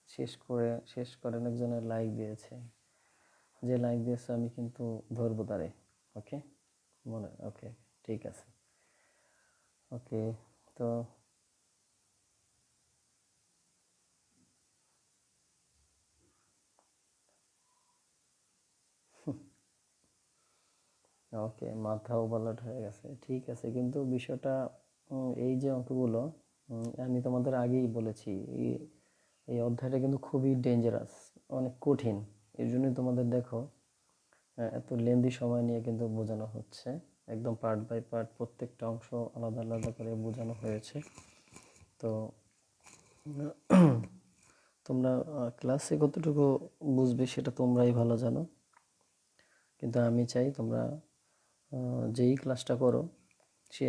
শেষ করেন, একজনের লাইক দিয়েছে। যে লাইক দিয়েছে আমি কিন্তু ধরবো তারে। ওকে, ওকে, ঠিক আছে। ওকে, তো ওকে, মাথাও পালট হয়ে গেছে, ঠিক আছে। কিন্তু বিষয়টা এই যে অঙ্কগুলো, আমি তোমাদের আগেই বলেছি, এই অধ্যায়টা কিন্তু খুবই ডেঞ্জারাস, অনেক কঠিন। এর জন্যই তোমাদের দেখো এত লেন্দি সময় নিয়ে কিন্তু বোঝানো হচ্ছে, একদম পার্ট বাই পার্ট প্রত্যেকটা অংশ আলাদা আলাদা করে বোঝানো হয়েছে। তো তোমরা ক্লাসে কতটুকু বুঝবে সেটা তোমরাই ভালো জানো, কিন্তু আমি চাই তোমরা যেই ক্লাসটা করো সে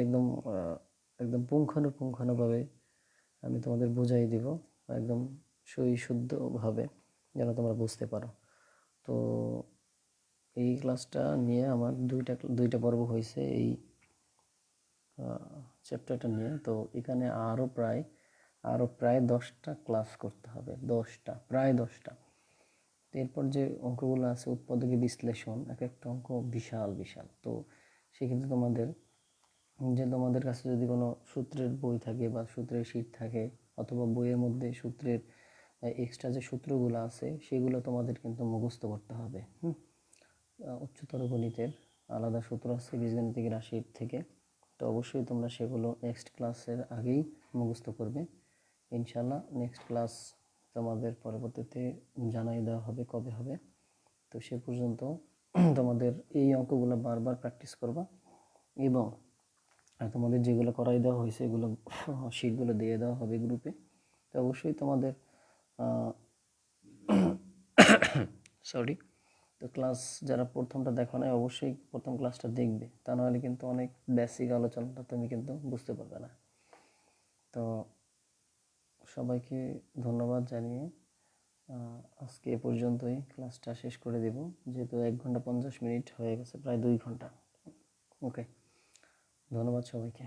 একদম পুঙ্খানুপুঙ্খানুভাবে আমি তোমাদের বুঝাই দিব, একদম সই শুদ্ধভাবে, যেন তোমরা বুঝতে পারো। তো এই ক্লাসটা নিয়ে আমার দুইটা পর্ব হয়েছে এই চ্যাপ্টারটা নিয়ে। তো এখানে আরও প্রায় 10টা ক্লাস করতে হবে, প্রায় 10টা। এরপর যে অঙ্কগুলো আছে উৎপাদকে বিশ্লেষণ, এক একটা অঙ্ক বিশাল বিশাল। তো সেক্ষেত্রে তোমাদের কাছে যদি কোনো সূত্রের বই থাকে বা সূত্রের শীট থাকে, অথবা বইয়ের মধ্যে সূত্রের এক্সট্রা যে সূত্রগুলো আছে সেগুলো তোমাদের কিন্তু মুখস্থ করতে হবে। উচ্চতর গণিতের আলাদা সূত্র আছে বীজগণিতিক রাশির থেকে, তো অবশ্যই তোমরা সেগুলো নেক্সট ক্লাসের আগেই মুখস্থ করবে ইনশাল্লাহ। নেক্সট ক্লাস তোমাদের পরবর্তীতে জানাই দেওয়া হবে কবে হবে। তো সে পর্যন্ত তোমাদের এই অঙ্কগুলো বারবার প্র্যাকটিস করবা, এবং তোমাদের যেগুলো করাই দেওয়া হয়েছে এগুলো শিটগুলো দিয়ে দেওয়া হবে গ্রুপে। তো অবশ্যই তোমাদের সরি। তো ক্লাস যারা প্রথমটা দেখো না, অবশ্যই প্রথম ক্লাসটা দেখবে, তা নাহলে কিন্তু অনেক বেসিক আলোচনাটা তুমি কিন্তু বুঝতে পারবে না। তো সবাইকে ধন্যবাদ জানিয়ে আজকে এ পর্যন্তই ক্লাসটা শেষ করে দেব, যেহেতু 1 ঘন্টা 50 মিনিট হয়ে গেছে, প্রায় 2 ঘন্টা। ওকে, ধন্যবাদ সবাইকে।